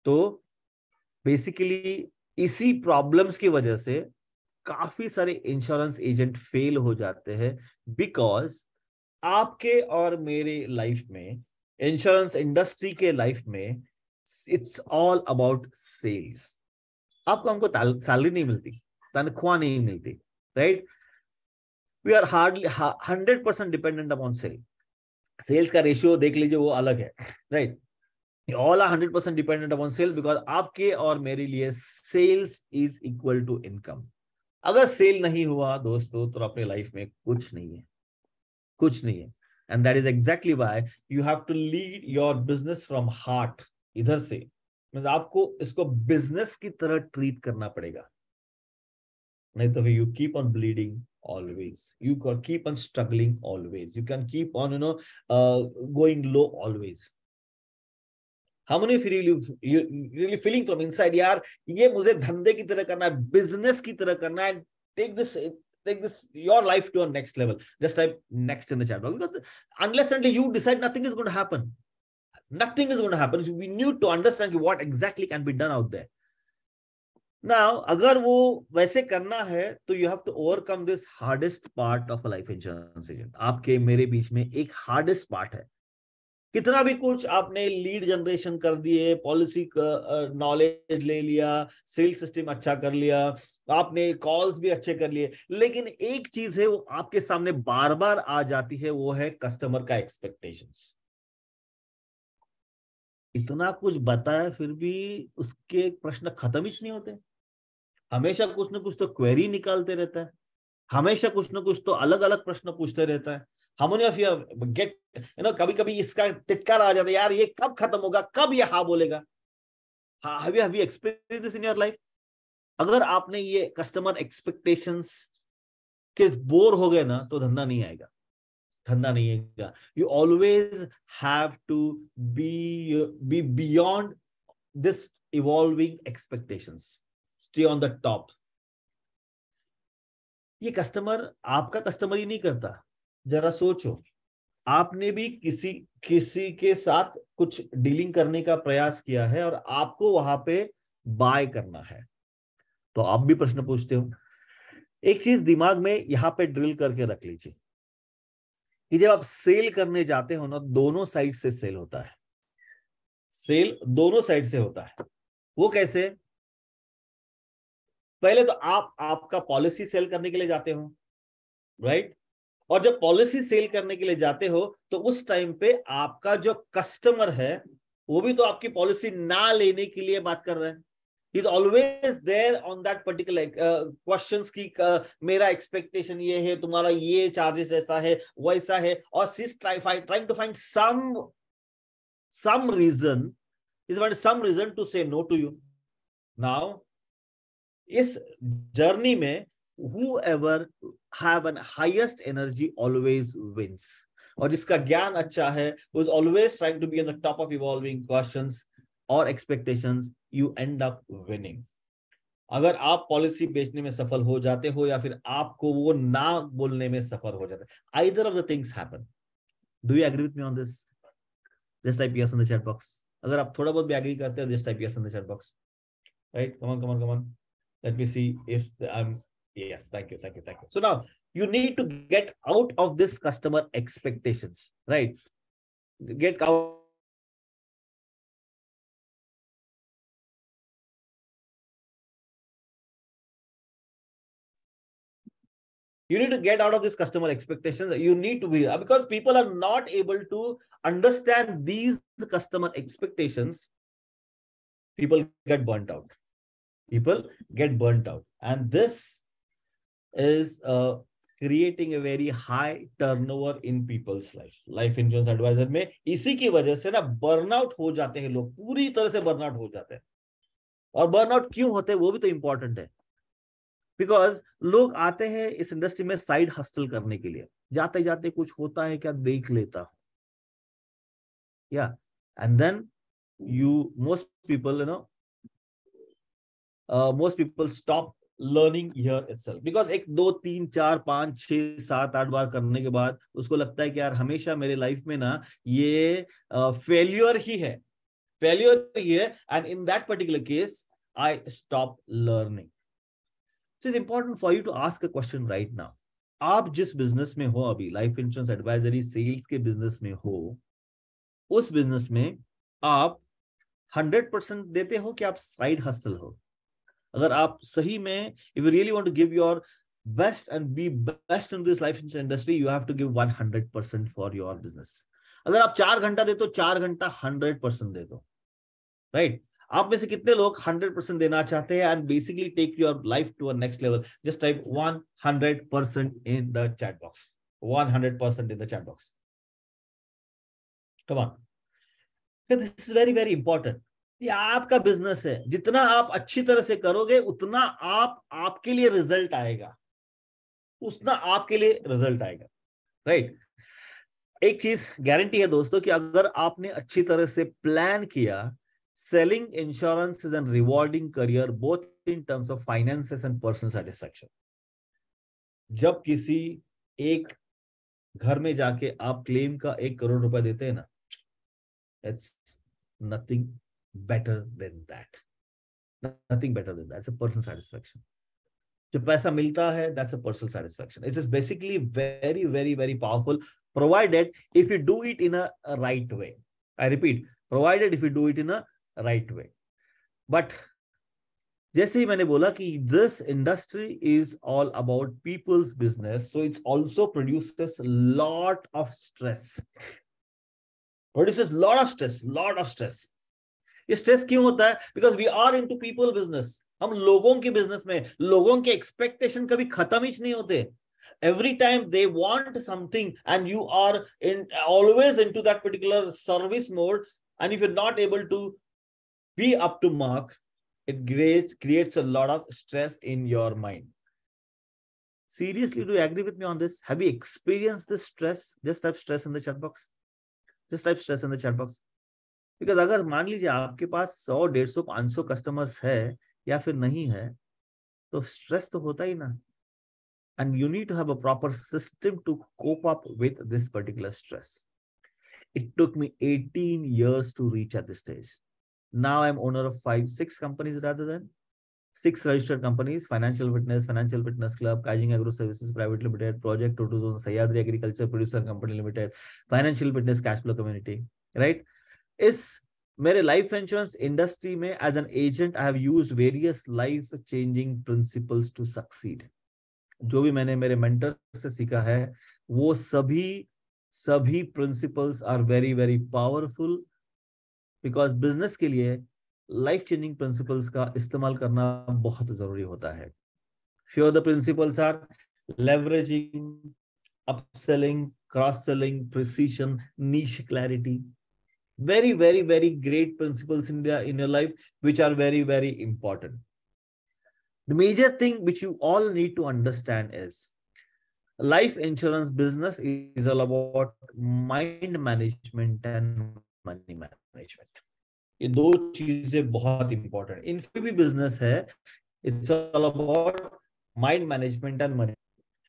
तो बेसिकली इसी प्रॉब्लम्स की वजह से काफी सारे इंश्योरेंस एजेंट फेल हो जाते हैं, बिकॉज आपके और मेरे लाइफ में, इंश्योरेंस इंडस्ट्री के लाइफ में, इट्स ऑल अबाउट सेल्स। आपको हमको सैलरी नहीं मिलती, तनख्वाह नहीं मिलती, right. We are hardly 100% dependent upon sale. Sales का रेशियो देख लीजिए, वो अलग है, right. All are 100% dependent upon sale, because आपके और मेरे लिए sales is equal to income. अगर सेल नहीं हुआ दोस्तों तो अपने लाइफ में कुछ नहीं है, कुछ नहीं है। And that is exactly why you have to lead your business from heart. इधर से मतलब आपको इसको बिजनेस की तरह ट्रीट करना पड़ेगा, नहीं तो you keep on bleeding always, you can keep on struggling always, you can keep on going low always. How many of you really feeling from inside, यार ये मुझे धंधे की तरह करना है, बिजनेस की तरह करना है, take this your life to a next level? Just type next in the chat box, because unless until you decide, nothing is going to happen. Nothing is going to happen. We need to understand what exactly can be done out there. Now, अगर वो वैसे करना है तो you have to overcome this hardest part of a life insurance agent. आपके मेरे बीच में एक hardest part है। कितना भी कुछ आपने लीड जनरेशन कर दिए, पॉलिसी नॉलेज ले लिया, सेल्स सिस्टम अच्छा कर लिया, आपने कॉल्स भी अच्छे कर लिए, लेकिन एक चीज है वो आपके सामने बार बार आ जाती है, वो है कस्टमर का एक्सपेक्टेशंस। इतना कुछ बताया फिर भी उसके प्रश्न खत्म ही नहीं होते, हमेशा कुछ ना कुछ तो क्वेरी निकालते रहता है, हमेशा कुछ ना कुछ तो अलग अलग प्रश्न पूछते रहता है। हाउ ऑफ यू गेट कभी कभी इसका टिटकार आ जाता है, यार ये कब खत्म होगा, कब ये हाँ बोलेगा। Have you experience this in your life? अगर आपने ये कस्टमर एक्सपेक्टेशंस के बोर हो गए ना तो धंधा नहीं आएगा, धंधा नहीं आएगा। You always have to be beyond this evolving expectations, stay on the top. ये कस्टमर आपका कस्टमर ही नहीं करता। जरा सोचो, आपने भी किसी किसी के साथ कुछ डीलिंग करने का प्रयास किया है और आपको वहां पे बाय करना है, तो आप भी प्रश्न पूछते हो। एक चीज दिमाग में यहां पे ड्रिल करके रख लीजिए कि जब आप सेल करने जाते हो ना, दोनों साइड से सेल होता है, सेल दोनों साइड से होता है। वो कैसे? पहले तो आप आपका पॉलिसी सेल करने के लिए जाते हो, राइट? और जब पॉलिसी सेल करने के लिए जाते हो तो उस टाइम पे आपका जो कस्टमर है वो भी तो आपकी पॉलिसी ना लेने के लिए बात कर रहा है। He's always there on that particular questions की मेरा एक्सपेक्टेशन ये है, तुम्हारा ये चार्जेस ऐसा है वैसा है, और she's trying to find some reason, is find some reason to say no to you. Now इस जर्नी में whoever have an highest energy always wins, और जिसका ज्ञान अच्छा है who is always trying to be on the top of evolving questions or expectations, you end up winning. अगर आप पॉलिसी बेचने में सफल हो जाते हो या फिर आपको वो ना बोलने में सफल हो जाता है, either of the things happen. Do you agree with me on this? Just type yes in the chat box. अगर आप थोड़ा बहुत भी एग्री करते हो, just type yes in the chat box. Right? Come on. Let me see if I'm yes. Thank you. So now you need to get out of this customer expectations, right? Get out. You need to get out of this customer expectations. You need to be, because people are not able to understand these customer expectations. People get burnt out. And this is creating a very high turnover in people's life insurance advisor में इसी की वजह से ना बर्नआउट हो जाते हैं लोग, पूरी तरह से बर्नआउट हो जाते हैं। और बर्नआउट क्यों होते हैं वो भी तो इंपॉर्टेंट है, बिकॉज लोग आते हैं इस इंडस्ट्री में साइड हस्टल करने के लिए, जाते जाते कुछ होता है क्या देख लेता हूं, या and then you most people stop learning here itself, because एक 2 3 4 5 6 7 8 बार करने के बाद उसको लगता है कि यार हमेशा मेरे लाइफ में ना ये फेल्यूर ही है, and in that particular case I stop learning. So it's important for you to ask a question right now. आप जिस बिजनेस में हो अभी, लाइफ इंश्योरेंस एडवाइजरी सेल्स के बिजनेस में हो, उस बिजनेस में आप 100% देते हो कि आप साइड हसल हो? अगर आप सही में, if you really want to give your best and be best in this life insurance industry, you have to give 100% for your business. अगर आप 4 घंटा दे तो 4 घंटा 100% दे दो, राइट? आप में से कितने लोग 100% देना चाहते हैं and basically take your life to a next level? Just type 100% in the chat box, 100% in the chat box. Come on, this is very very important. ये आपका बिजनेस है, जितना आप अच्छी तरह से करोगे उतना आपके लिए रिजल्ट आएगा, उतना आपके लिए रिजल्ट आएगा, राइट? एक चीज गारंटी है दोस्तों कि अगर आपने अच्छी तरह से प्लान किया, selling insurance is an rewarding career both in terms of finances and personal satisfaction. जब किसी एक घर में जाके आप क्लेम का 1 करोड़ रुपए देते हैं ना, it's nothing better than that, nothing better than that. It's a personal satisfaction. जो पैसा मिलता है, that's a personal satisfaction. It is basically very, very, very powerful, provided if you do it in a right way. I repeat, provided if you do it in a right way. But जैसे ही मैंने बोला कि this industry is all about people's business, so it also produces a lot of stress. Produces lot of stress, lot of stress. ये स्ट्रेस क्यों होता है? Because we are into people business. हम लोगों के बिजनेस में, लोगों के एक्सपेक्टेशन कभी खत्म ही नहीं होते. Every time they want something and you are in always into that particular service mode, and if you are not able to be up to mark, it creates a lot of stress in your mind. Seriously, do you agree with me on this? Have you experienced this stress? Just type stress in the chat box. Just type stress in the chat box. Because अगर मान लीजिए आपके पास 100, 150, 500 कस्टमर्स है या फिर नहीं है, तो स्ट्रेस तो होता ही ना. And you need to have a proper system to cope up with this particular stress. It took me 18 years to reach at this stage. Now I'm owner of 5-6 companies rather than 6 registered companies: Financial Fitness Club, Kajing Agro Services Private Limited, Project Toto, Sayadri Agriculture Producer Company Limited, Financial Fitness Cash Flow Community, right? इस मेरे लाइफ इंश्योरेंस इंडस्ट्री में as an agent I have used various life changing principles to succeed. जो भी मैंने मेरे मेंटर से सीखा है, वो सभी principles are very very powerful, because business के लिए लाइफ चेंजिंग प्रिंसिपल्स का इस्तेमाल करना बहुत जरूरी होता है. Few of the principles are leveraging, upselling, cross selling, precision, niche clarity. Very, very, very great principles in your life, which are very, very important. The major thing which you all need to understand is life insurance business is all about mind management and money management. ये दो चीजें बहुत इंपॉर्टेंट. इन भी बिजनेस है, it's all about mind management and money.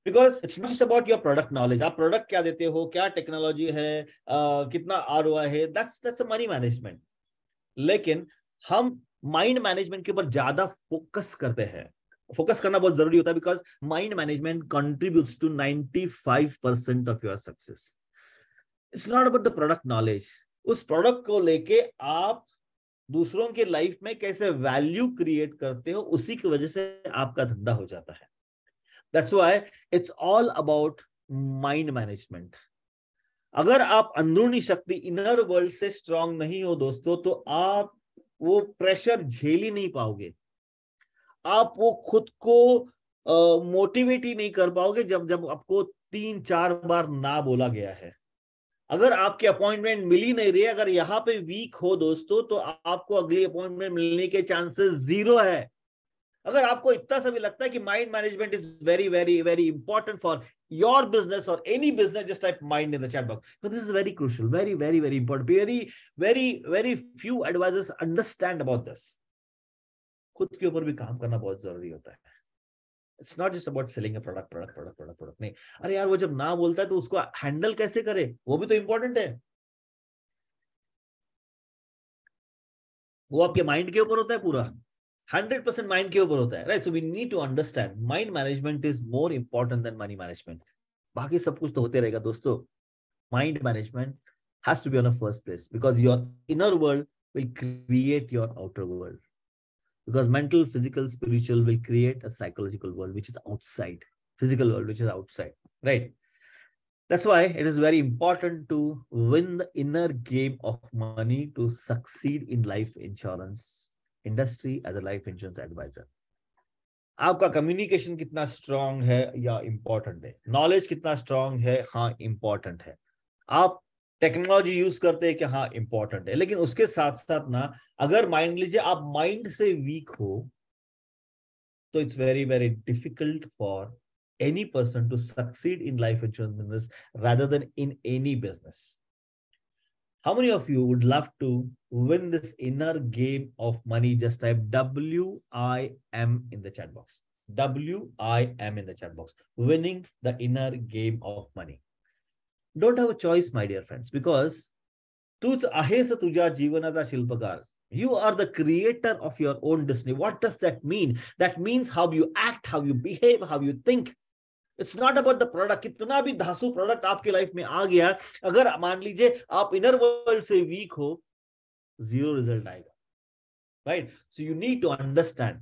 Because it's not just about your product knowledge. आप प्रोडक्ट क्या देते हो, क्या टेक्नोलॉजी है, कितना ROI है, दैट्स अ मनी मैनेजमेंट. लेकिन हम माइंड मैनेजमेंट के ऊपर ज्यादा फोकस करते हैं. फोकस करना बहुत जरूरी होता है, because mind management contributes to 95% of your success. It's not about the product knowledge. उस प्रोडक्ट को लेके आप दूसरों के लाइफ में कैसे वैल्यू क्रिएट करते हो, उसी की वजह से आपका धंधा हो जाता है. That's why it's all about mind management. अगर आप अंदरूनी शक्ति, इनर वर्ल्ड से स्ट्रांग नहीं हो दोस्तों, तो आप वो प्रेशर झेल ही नहीं पाओगे. आप वो खुद को मोटिवेट ही नहीं कर पाओगे जब आपको 3-4 बार ना बोला गया है. अगर आपकी अपॉइंटमेंट मिल ही नहीं रही है, अगर यहाँ पे वीक हो दोस्तों, तो आपको अगली अपॉइंटमेंट मिलने के चांसेस 0 है. अगर आपको इतना सा भी लगता है कि mind management is very very very important for your business और any business, just type mind in the chat box. This is very crucial, very very very important. Very very very few advisors understand about this. खुद के ऊपर भी काम करना बहुत जरूरी होता है. It's not just about selling a product. नहीं, अरे यार वो जब ना बोलता है तो उसको हैंडल कैसे करे, वो भी तो इंपॉर्टेंट है. वो आपके माइंड के ऊपर होता है, पूरा 100% माइंड के ऊपर होता है, right? So we need to understand mind management is more important than money management. बाकी सब कुछ तो होते रहेगा दोस्तों. Mind management has to be on a first place, because your inner world will create your outer world. Because mental, physical, spiritual will create a psychological world which is outside. physical world, which is outside, right? That's why it is very important to win the inner game of money to succeed in life insurance industry as a life insurance advisor. आपका कम्युनिकेशन कितना स्ट्रांग है या इंपॉर्टेंट है, नॉलेज कितना स्ट्रांग है, हाँ इंपॉर्टेंट है, आप टेक्नोलॉजी यूज करते हैं कि हाँ इंपॉर्टेंट है, लेकिन उसके साथ साथ ना अगर मान लीजिए आप माइंड से वीक हो तो it's very very difficult for any person to succeed in life insurance business rather than in any business. How many of you would love to win this inner game of money? Just type WIM in the chat box. WIM in the chat box. Winning the inner game of money. Don't have a choice, my dear friends, because तूच आहेस तुझ्या जीवनाचा शिल्पकार. You are the creator of your own destiny. What does that mean? That means how you act, how you behave, how you think. It's not about the product. कितना भी धासु प्रोडक्ट आपके लाइफ में आ गया, अगर मान लीजिए आप इनर वर्ल्ड से वीक हो, जीरो रिजल्ट आएगा, right? So you need to understand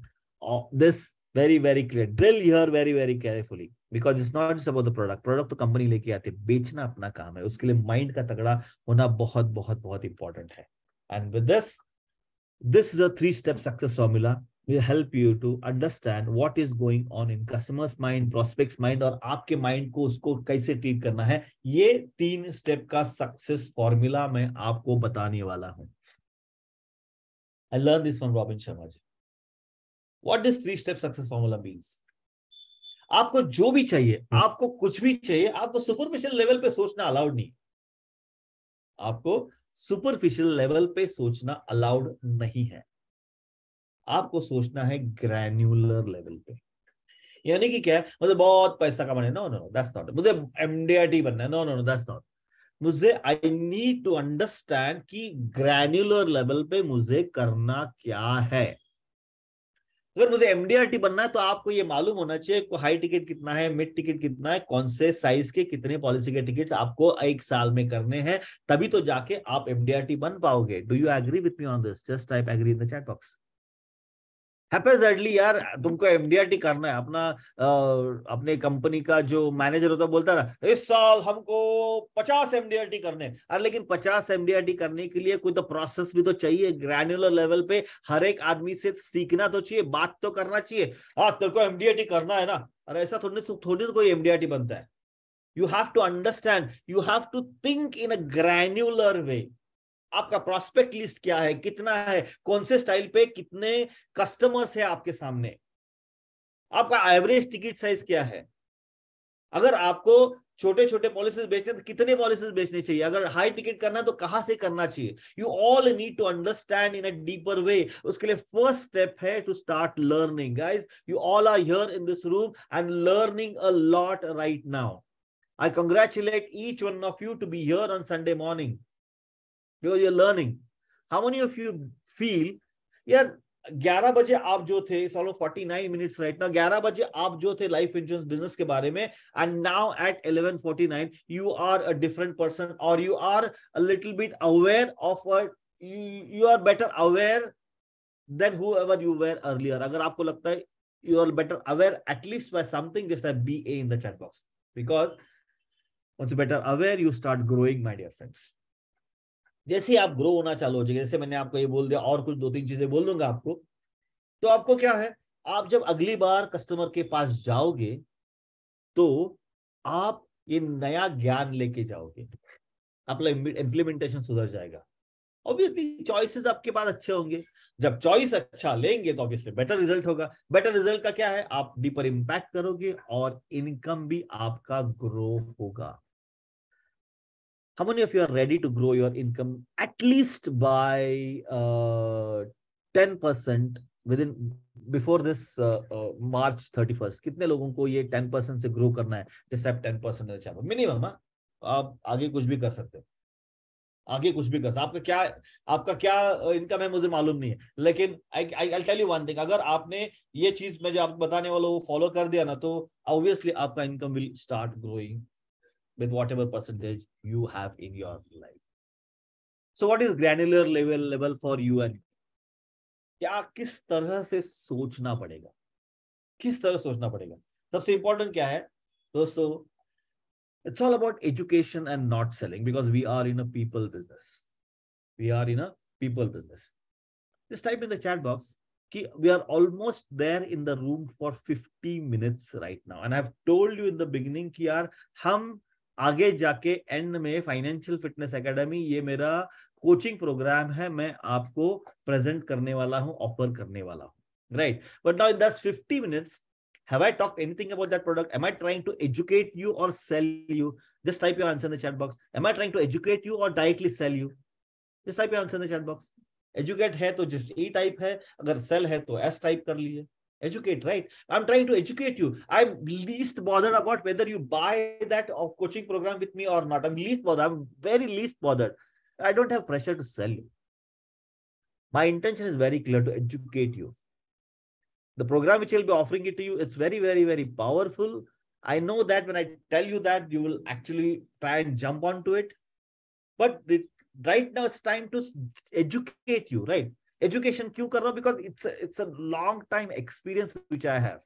this very very clear. Drill here very very carefully, because it's not just about the product. Product तो कंपनी लेके आती है, बेचना अपना काम है. उसके लिए माइंड का तगड़ा होना बहुत बहुत बहुत इंपॉर्टेंट है. And with this is a 3-step success formula will help you to understand what is going on in customers mind, prospects mind, और आपके माइंड को उसको कैसे ट्रीट करना है. ये 3 स्टेप का सक्सेस फॉर्मूला मैं आपको बताने वाला हूं. I learned this from Robin Sharma ji. What this 3-step success formula means? आपको जो भी चाहिए, आपको कुछ भी चाहिए, आपको सुपरफिशियल लेवल पे सोचना अलाउड नहीं. आपको सुपरफिशियल लेवल पे सोचना अलाउड नहीं है. आपको सोचना है ग्रैन्युलर लेवल पे. यानी कि क्या है, मुझे बहुत पैसा कमाना है, no no no that's not. मुझे MDRT बनना है, no no no that's not. मुझे आई नीड टू अंडरस्टैंड कि ग्रैन्युलर लेवल पे मुझे करना क्या है. अगर मुझे MDRT बनना है तो आपको ये मालूम होना चाहिए को हाई टिकट कितना है, मिड टिकट कितना है, कौन से साइज के कितने पॉलिसी के टिकट्स आपको 1 साल में करने हैं, तभी तो जाके आप MDRT बन पाओगे. Do you agree with me on this? Just type agree in the chat box. Haphazardly यार तुमको MDRT करना है. अपने कंपनी का जो मैनेजर होता है बोलता है ना, इस साल हमको 50 MDRT करने. अरे लेकिन 50 MDRT करने के लिए कोई तो प्रोसेस भी तो चाहिए. ग्रैन्युलर लेवल पे हर एक आदमी से सीखना तो चाहिए, बात तो करना चाहिए. हाँ तेरे को MDRT करना है ना, अरे ऐसा थोड़ी कोई MDRT बनता है. You have to understand, you have to think in a granular way. आपका प्रोस्पेक्ट लिस्ट क्या है, कितना है, कौन से स्टाइल पे कितने कस्टमर्स है आपके सामने, आपका एवरेज टिकट साइज क्या है. अगर आपको छोटे छोटे पॉलिसीज बेचने तो कितने पॉलिसीज बेचने चाहिए, अगर हाई टिकट करना है तो कहां से करना चाहिए. You all need to understand in a deeper way. उसके लिए फर्स्ट स्टेप है to start learning. Guys you all are here in this room and learning a lot right now. I congratulate each one of you to be here on Sunday morning. Because you're learning. How many of you feel यार 11 बजे आप जो थे, it's almost 49 minutes right now, 11 बजे आप जो थे लाइफ इंश्योरेंस बिजनेस के बारे में, and now at 11:49 you are a different person, or you are a little bit aware of what you are better aware than whoever you were earlier. अगर आपको लगता है you are better aware at least by something, just type BA in the chat box, because once you're better aware you start growing, my dear friends. जैसे आप ग्रो होना चालू हो जाएगा, जैसे मैंने आपको ये बोल दिया और कुछ 2-3 चीजें बोल दूंगा आपको, तो आपको क्या है, आप जब अगली बार कस्टमर के पास जाओगे तो आप ये नया ज्ञान लेके जाओगे, आपका इम्प्लीमेंटेशन सुधर जाएगा. ऑब्वियसली चॉइसेस आपके पास अच्छे होंगे. जब चॉइस अच्छा लेंगे तो ऑब्वियसली बेटर रिजल्ट होगा. बेटर रिजल्ट का क्या है, आप डीपर इंपैक्ट करोगे और इनकम भी आपका ग्रो होगा. How many of you are ready to grow your income at least by 10% within before this March 31st? कितने लोगों को ये 10% से ग्रो करना है? जैसे आप 10% चाहो मिनिमम. आप आगे कुछ भी कर सकते हो, आगे कुछ भी कर सकते. आपका क्या इनकम है मुझे मालूम नहीं है, लेकिन I tell you one thing. अगर आपने ये चीज मैं जो आपको बताने वाला वो फॉलो कर दिया ना, तो ऑब्वियसली आपका income will start growing with whatever percentage you have in your life. So what is granular level for you and क्या किस तरह से सोचना पड़ेगा, किस तरह सोचना पड़ेगा. सबसे इंपॉर्टेंट क्या है दोस्तों? It's all about education and not selling, because we are in a people business. We are in a people business. Just type in the chat box कि we are almost there in the room for 50 minutes right now. And I've told you in the beginning कि यार हम आगे जाके एंड में फाइनेंशियल फिटनेस एकेडमी ये मेरा कोचिंग प्रोग्राम है, मैं आपको प्रेजेंट करने वाला हूं, ऑफर करने वाला हूं, राइट? बट नाउ इन दस 50 minutes, have I talked anything about that product? Am I trying to educate you or sell you? Just type your answer in the chat box. Am I trying to educate you or directly sell you? Just type your answer in the chat box. Educate है तो जिस ई टाइप है, अगर सेल है तो एस टाइप कर लीजिए. Educate, right? I'm trying to educate you. I'm least bothered about whether you buy that coaching program with me or not. I'm least bothered. I'm very least bothered. I don't have pressure to sell you. My intention is very clear, to educate you. The program which I'll be offering it to you, it's very, very, very powerful. I know that when I tell you that, you will actually try and jump onto it. But right now it's time to educate you, right? Education क्यों कर रहा हूं? Because it's a long time experience which I have.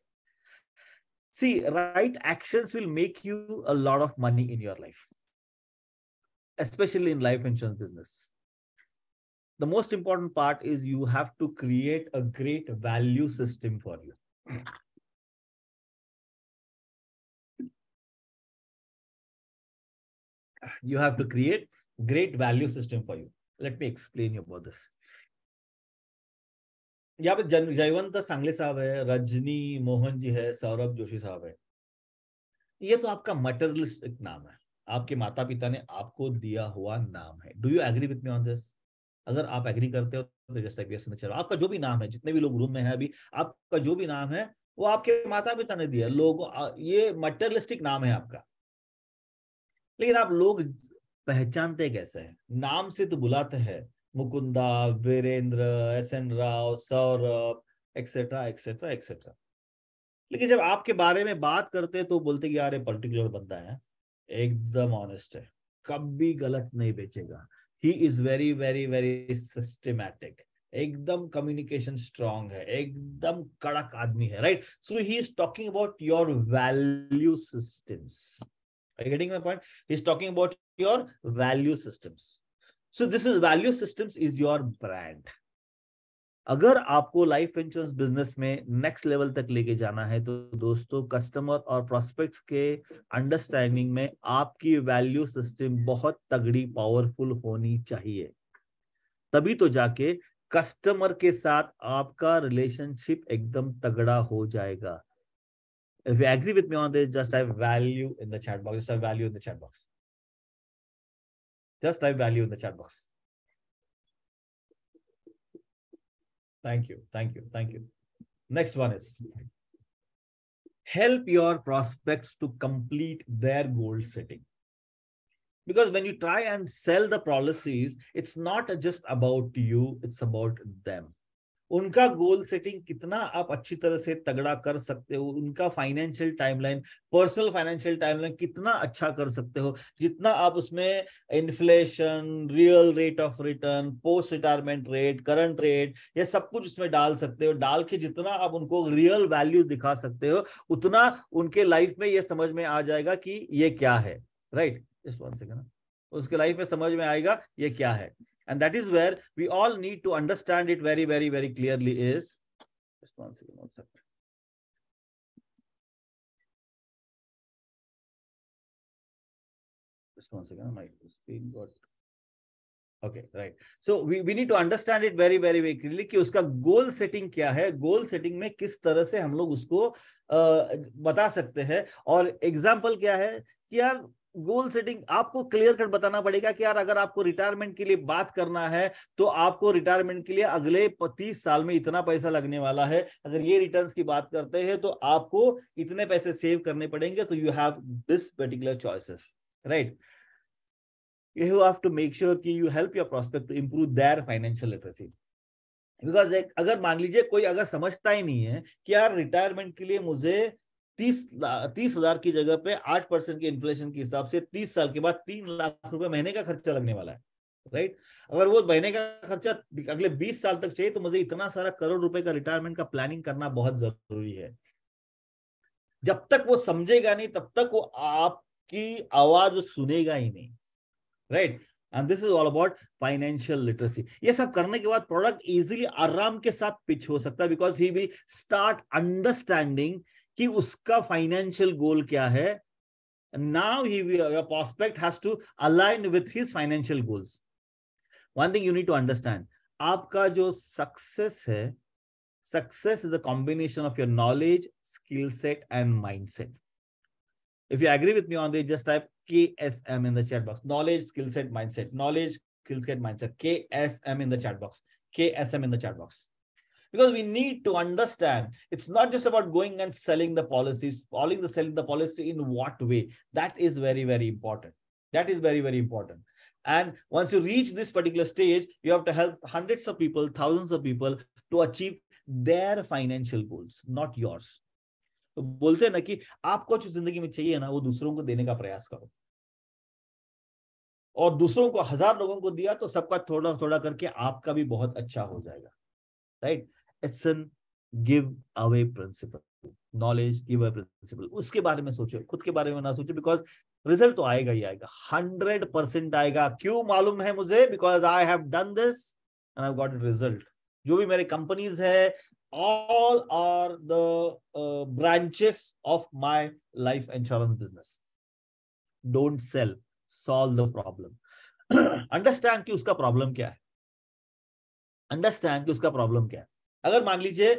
See, right actions will make you a lot of money in your life, especially in life insurance business. The most important part is you have to create a great value system for you. You have to create great value system for you. Let me explain you about this. यहाँ पे जयवंत सांगले साहब है, रजनी मोहन जी है, सौरभ जोशी साहब है. ये तो आपका मटेरियलिस्टिक नाम है, आपके माता पिता ने आपको दिया हुआ नाम है. Do you agree with me on this? अगर आप एग्री करते हो तो जस्ट लाइक यस, चलो. आपका जो भी नाम है, जितने भी लोग रूम में है अभी, आपका जो भी नाम है वो आपके माता पिता ने दिया. लोग, ये मटेरियलिस्टिक नाम है आपका. लेकिन आप लोग पहचानते कैसे हैं? नाम से तो बुलाते हैं, Mukunda, Virendra, SN Rao, Saurabh, etcetera etcetera etcetera. लेकिन जब आपके बारे में बात करते हैं तो बोलते कि यार ये पर्टिकुलर बंदा है, एकदम ऑनेस्ट है, कभी गलत नहीं बेचेगा, he is very very very systematic, एकदम कम्युनिकेशन स्ट्रांग है, एकदम कड़क आदमी है, right? So he is talking about your value systems. Are you getting my point? He's talking about your value systems. So this is value systems is your brand. अगर आपको लाइफ इंश्योरेंस बिजनेस में नेक्स्ट लेवल तक लेके जाना है तो दोस्तों, कस्टमर और प्रोस्पेक्ट्स के अंडरस्टैंडिंग में आपकी वैल्यू सिस्टम बहुत तगड़ी, पावरफुल होनी चाहिए. तभी तो जाके कस्टमर के साथ आपका रिलेशनशिप एकदम तगड़ा हो जाएगा. If you agree with me on this, just type value in the chat box. Just type value in the chat box. Just type value in the chat box. Thank you. Thank you. Thank you. Next one is help your prospects to complete their goal setting. Because when you try and sell the policies, it's not just about you, it's about them. उनका गोल सेटिंग कितना आप अच्छी तरह से तगड़ा कर सकते हो, उनका financial timeline, personal financial timeline कितना अच्छा कर सकते हो, जितना आप उसमें inflation, real rate of return, post retirement rate, current rate, ये सब कुछ उसमें डाल सकते हो. डाल के जितना आप उनको रियल वैल्यू दिखा सकते हो, उतना उनके लाइफ में ये समझ में आ जाएगा कि ये क्या है, राइट? Just one second. उसके लाइफ में समझ में आएगा ये क्या है. And that is where we all need to understand it very, very, very clearly is, just one second, one second. Just one second, my screen got, okay, right. So we need to understand it very, very, very clearly कि उसका गोल सेटिंग क्या है, गोल सेटिंग में किस तरह से हम लोग उसको बता सकते हैं. और एग्जाम्पल क्या है कि यार गोल सेटिंग आपको क्लियर कट बताना पड़ेगा कि यार अगर आपको रिटायरमेंट के लिए बात करना है तो आपको रिटायरमेंट के लिए अगले 30 साल में इतना पैसा लगने वाला है. अगर ये रिटर्न्स की बात करते हैं तो आपको इतने पैसे सेव करने पड़ेंगे. तो you have this particular choices, right? You have to make sure कि you help your prospect to improve their financial literacy. Because अगर मान लीजिए कोई अगर समझता ही नहीं है कि यार रिटायरमेंट के लिए मुझे 30,000 की जगह पे 8% के इन्फ्लेशन के हिसाब से 30 साल के बाद 3 लाख रुपए महीने का खर्चा लगने वाला है, राइट? अगर वो महीने का खर्चा अगले 20 साल तक चाहिए तो मुझे इतना सारा करोड़ रुपए का रिटायरमेंट का प्लानिंग करना बहुत जरूरी है. जब तक वो समझेगा नहीं तब तक वो आपकी आवाज सुनेगा ही नहीं, right. And this is all about financial literacy. ये सब करने के बाद प्रोडक्ट इजीली आराम के साथ पिच हो सकता है, because he will start understanding कि उसका फाइनेंशियल गोल क्या है। Now he your prospect has to align with his financial goals. One thing you need to understand, आपका जो सक्सेस है, success is a combination of your knowledge, skill set and mind set. If you agree with me on this, just type KSM in the chat box. Knowledge, skill set, mindset. Knowledge, skill set, mindset. KSM in the chat box. KSM in the chat box. Because we need to understand, it's not just about going and selling the policies, selling the policy in what way. That is very, very important. That is very, very important. And once you reach this particular stage, you have to help hundreds of people, thousands of people to achieve their financial goals, not yours. तो बोलते हैं ना कि आपको जो जिंदगी में चाहिए ना, वो दूसरों को देने का प्रयास करो, और दूसरों को 1000 लोगों को दिया तो सबका थोड़ा थोड़ा करके आपका भी बहुत अच्छा हो जाएगा, right. It's an give away principle, knowledge give away principle. उसके बारे में सोचो, खुद के बारे में ना सोचो, बिकॉज रिजल्ट तो आएगा ही आएगा, 100% आएगा। क्यों मालूम है मुझे? Because I have done this and I got result. जो भी मेरे कंपनीज है, all are the branches of my life insurance business. Don't sell, solve the problem. Understand कि उसका प्रॉब्लम क्या है, अंडरस्टैंड कि उसका प्रॉब्लम क्या है। अगर मान लीजिए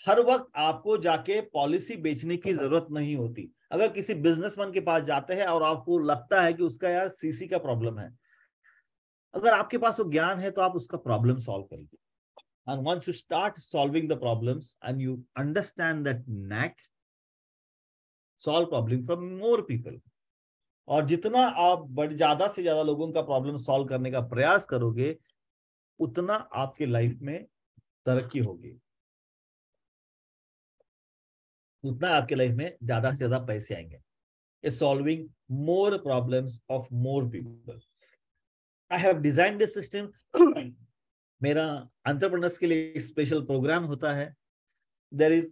हर वक्त आपको जाके पॉलिसी बेचने की जरूरत नहीं होती, अगर किसी बिजनेसमैन के पास जाते हैं और आपको लगता है कि उसका यार सीसी का प्रॉब्लम है, अगर आपके पास वो ज्ञान है तो आप उसका प्रॉब्लम सॉल्व करिए। And once you start solving the problems and you understand that knack, solve problem for more people. और जितना आप ज्यादा से ज्यादा लोगों का प्रॉब्लम सॉल्व करने का प्रयास करोगे, उतना आपके लाइफ में तरक्की होगी, उतना आपके लाइफ में ज्यादा से ज्यादा पैसे आएंगे। Is solving more problems of more people. I have design this system. मेरा एंटरप्रेन्योर्स के लिए स्पेशल प्रोग्राम होता है। देयर इज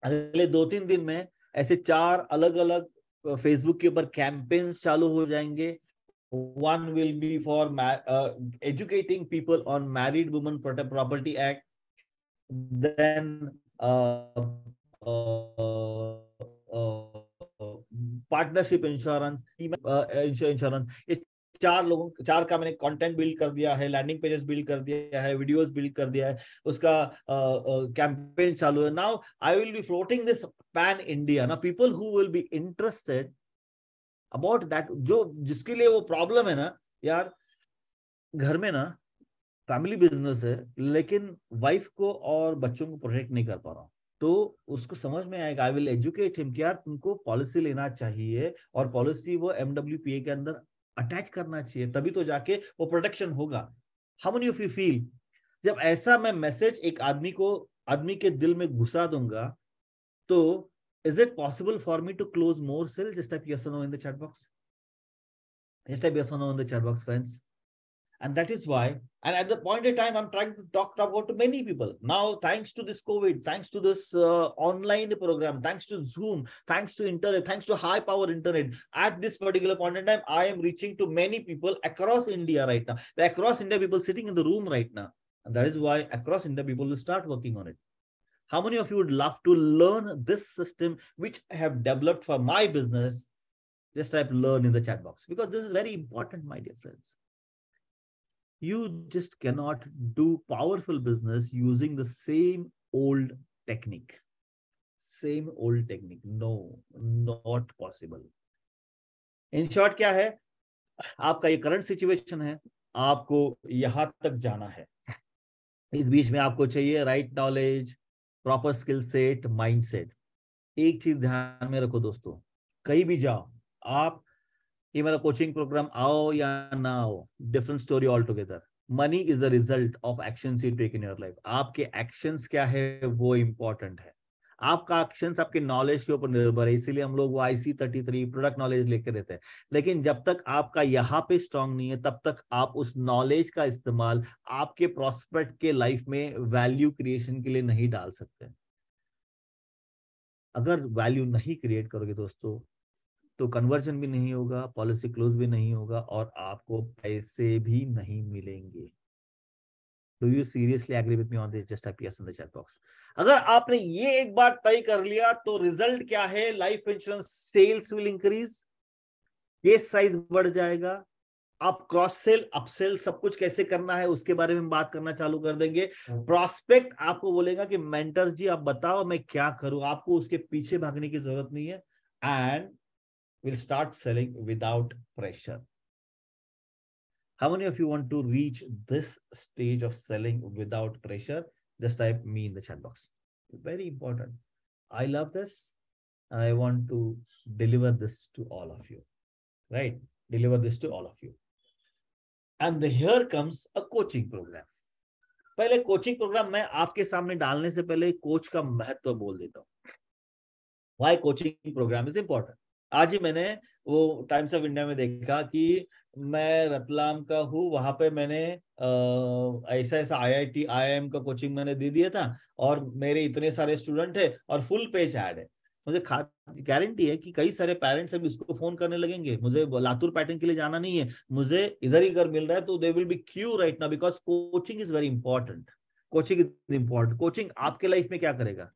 अगले 2-3 दिन में ऐसे 4 अलग अलग फेसबुक के ऊपर कैंपेन्स चालू हो जाएंगे। One will be for educating people on Married Women Property Act, then partnership insurance, insurance. ये 4 का मैंने कंटेंट बिल्ड कर दिया है, लैंडिंग पेजेस बिल्ड कर दिया है, वीडियोस बिल्ड कर दिया है, उसका कैंपेन चालू है। Now I will be floating this pan India. ना people who will be interested about that, जो जिसके लिए वो प्रॉब्लम है ना, यार घर में ना फैमिली बिजनेस है लेकिन वाइफ को और बच्चों को प्रोटेक्ट नहीं कर पा रहा हूँ, तो उसको समझ में आएगा। आई विल एजुकेट हिम कि यार तुमको पॉलिसी लेना चाहिए और पॉलिसी वो MWPA के अंदर अटैच करना चाहिए, तभी तो जाके वो प्रोटेक्शन होगा। How many of you feel, जब ऐसा मैं मैसेज एक आदमी के दिल में घुसा दूंगा, तो is it possible for me to close more sales? Just type yes or no in the chat box. Just type yes or no in the chat box, friends. And that is why, and at the point in time, I'm trying to talk about to many people. Now, thanks to this COVID, thanks to this online program, thanks to Zoom, thanks to internet, thanks to high power internet, at this particular point in time, I am reaching to many people across India right now. The across India people sitting in the room right now. And that is why across India people will start working on it. How many of you would love to learn this system, which I have developed for my business? Just type learn in the chat box, because this is very important, my dear friends. You just cannot do powerful business using the same old technique. Same old technique. No, not possible. In short, क्या है? आपका ये करंट सिचुएशन है, आपको यहां तक जाना है। इस बीच में आपको चाहिए right knowledge, proper skill set, mind set. एक चीज ध्यान में रखो दोस्तों, कहीं भी जाओ आप, ये मेरा कोचिंग प्रोग्राम आओ या ना आओ, different story all together. Money is the result of actions you take in your life. आपके एक्शंस क्या है वो इंपॉर्टेंट है। आपका एक्शंस आपके नॉलेज के ऊपर निर्भर है, इसीलिए हम लोग वो IC33 प्रोडक्ट नॉलेज लेके रहते हैं। लेकिन जब तक आपका यहाँ पे स्ट्रांग नहीं है, तब तक आप उस नॉलेज का इस्तेमाल आपके प्रोस्पेक्ट के लाइफ में वैल्यू क्रिएशन के लिए नहीं डाल सकते। अगर वैल्यू नहीं क्रिएट करोगे दोस्तों, तो कन्वर्जन भी नहीं होगा, पॉलिसी क्लोज भी नहीं होगा, और आपको पैसे भी नहीं मिलेंगे। Do you seriously agree with me on this? Just type yes in the chat box. अगर आपने ये एक बार तय कर लिया तो रिजल्ट क्या है? Life insurance sales will increase, case size बढ़ जाएगा, आप क्रॉस सेल अपसेल सब कुछ कैसे करना है उसके बारे में बात करना चालू कर देंगे। प्रोस्पेक्ट आपको बोलेगा कि मेंटर जी आप बताओ मैं क्या करूं, आपको उसके पीछे भागने की जरूरत नहीं है। And will start selling without pressure. How many of you want to reach this stage of selling without pressure? Just type me in the chat box. Very important. I love this and I want to deliver this to all of you. Right? Deliver this to all of you. And here comes a coaching program. पहले कोचिंग प्रोग्राम मैं आपके सामने डालने से पहले कोच का महत्व बोल देता हूँ। Why coaching program is important? आज ही मैंने वो टाइम्स ऑफ इंडिया में देखा कि मैं रतलाम का हूँ, वहां पे मैंने ऐसा ऐसा IIT IIM का कोचिंग मैंने दे दिया था, और मेरे इतने सारे स्टूडेंट है और फुल पेज ऐड है। मुझे गारंटी है कि कई सारे पेरेंट्स अभी उसको फोन करने लगेंगे, मुझे लातूर पैटर्न के लिए जाना नहीं है, मुझे इधर ही घर मिल रहा है, तो they will be queue right now, because coaching is very important. Coaching is important. Coaching आपके लाइफ में क्या करेगा?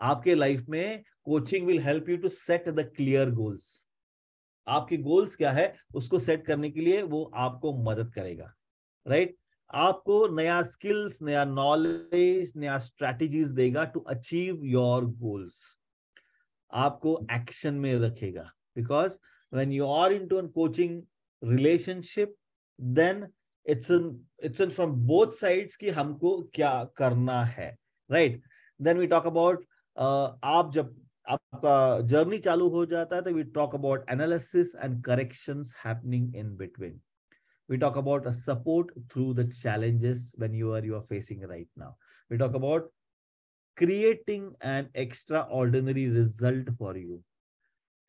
आपके लाइफ में coaching will help you to set the clear goals. आपके गोल्स क्या है उसको सेट करने के लिए वो आपको मदद करेगा, राइट? आपको नया स्किल्स, नया नॉलेज, नया स्ट्रैटेजीज देगा टू अचीव योर गोल्स। आपको एक्शन में रखेगा, because when you are into an coaching relationship, then it's in from both sides कि हमको क्या करना है, right? Then we talk about आप जब आपका जर्नी चालू हो जाता है तो we talk about analysis and corrections happening in between. We talk about a support through the challenges when you are facing right now. We talk about creating an extraordinary result for you.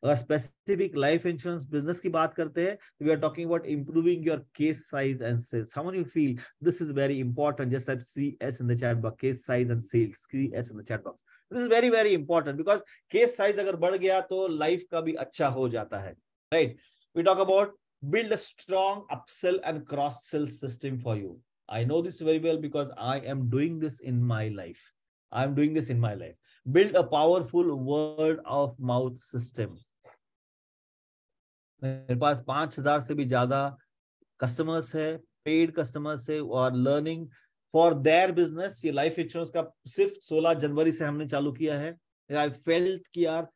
अगर स्पेसिफिक लाइफ इंश्योरेंस बिजनेस की बात करते हैं तो we are talking about improving your case size and sales. How many feel this is very important? Just type CS in the chat box, case size and sales, CS in the chat box. This is very very important, because case size अगर बढ़ गया तो लाइफ का भी अच्छा हो जाता है, right? We talk about build a strong upsell and cross sell system for you. I know this very well because I am doing this in my life. I am doing this in my life. Build a powerful word of mouth system. मेरे पास 5,000 से भी ज्यादा कस्टमर्स है, पेड कस्टमर्स है, और लर्निंग फॉर देयर बिजनेस। ये लाइफ इंश्योरेंस का सिर्फ 16 जनवरी से हमने चालू किया है। आई फेल्ट कि यार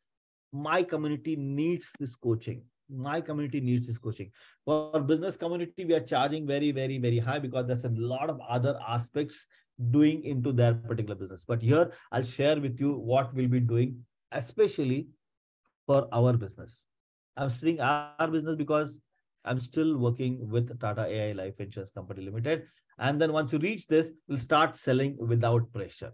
my community needs this coaching. My community needs this coaching. For business community, we are charging very, very, very high because there's a lot of other aspects doing into their particular business. But here, I'll share with you what we'll be doing, especially for our business. I'm saying our business because I'm still working with Tata AI Life Insurance Company Limited. And then once you reach this, we'll start selling without pressure.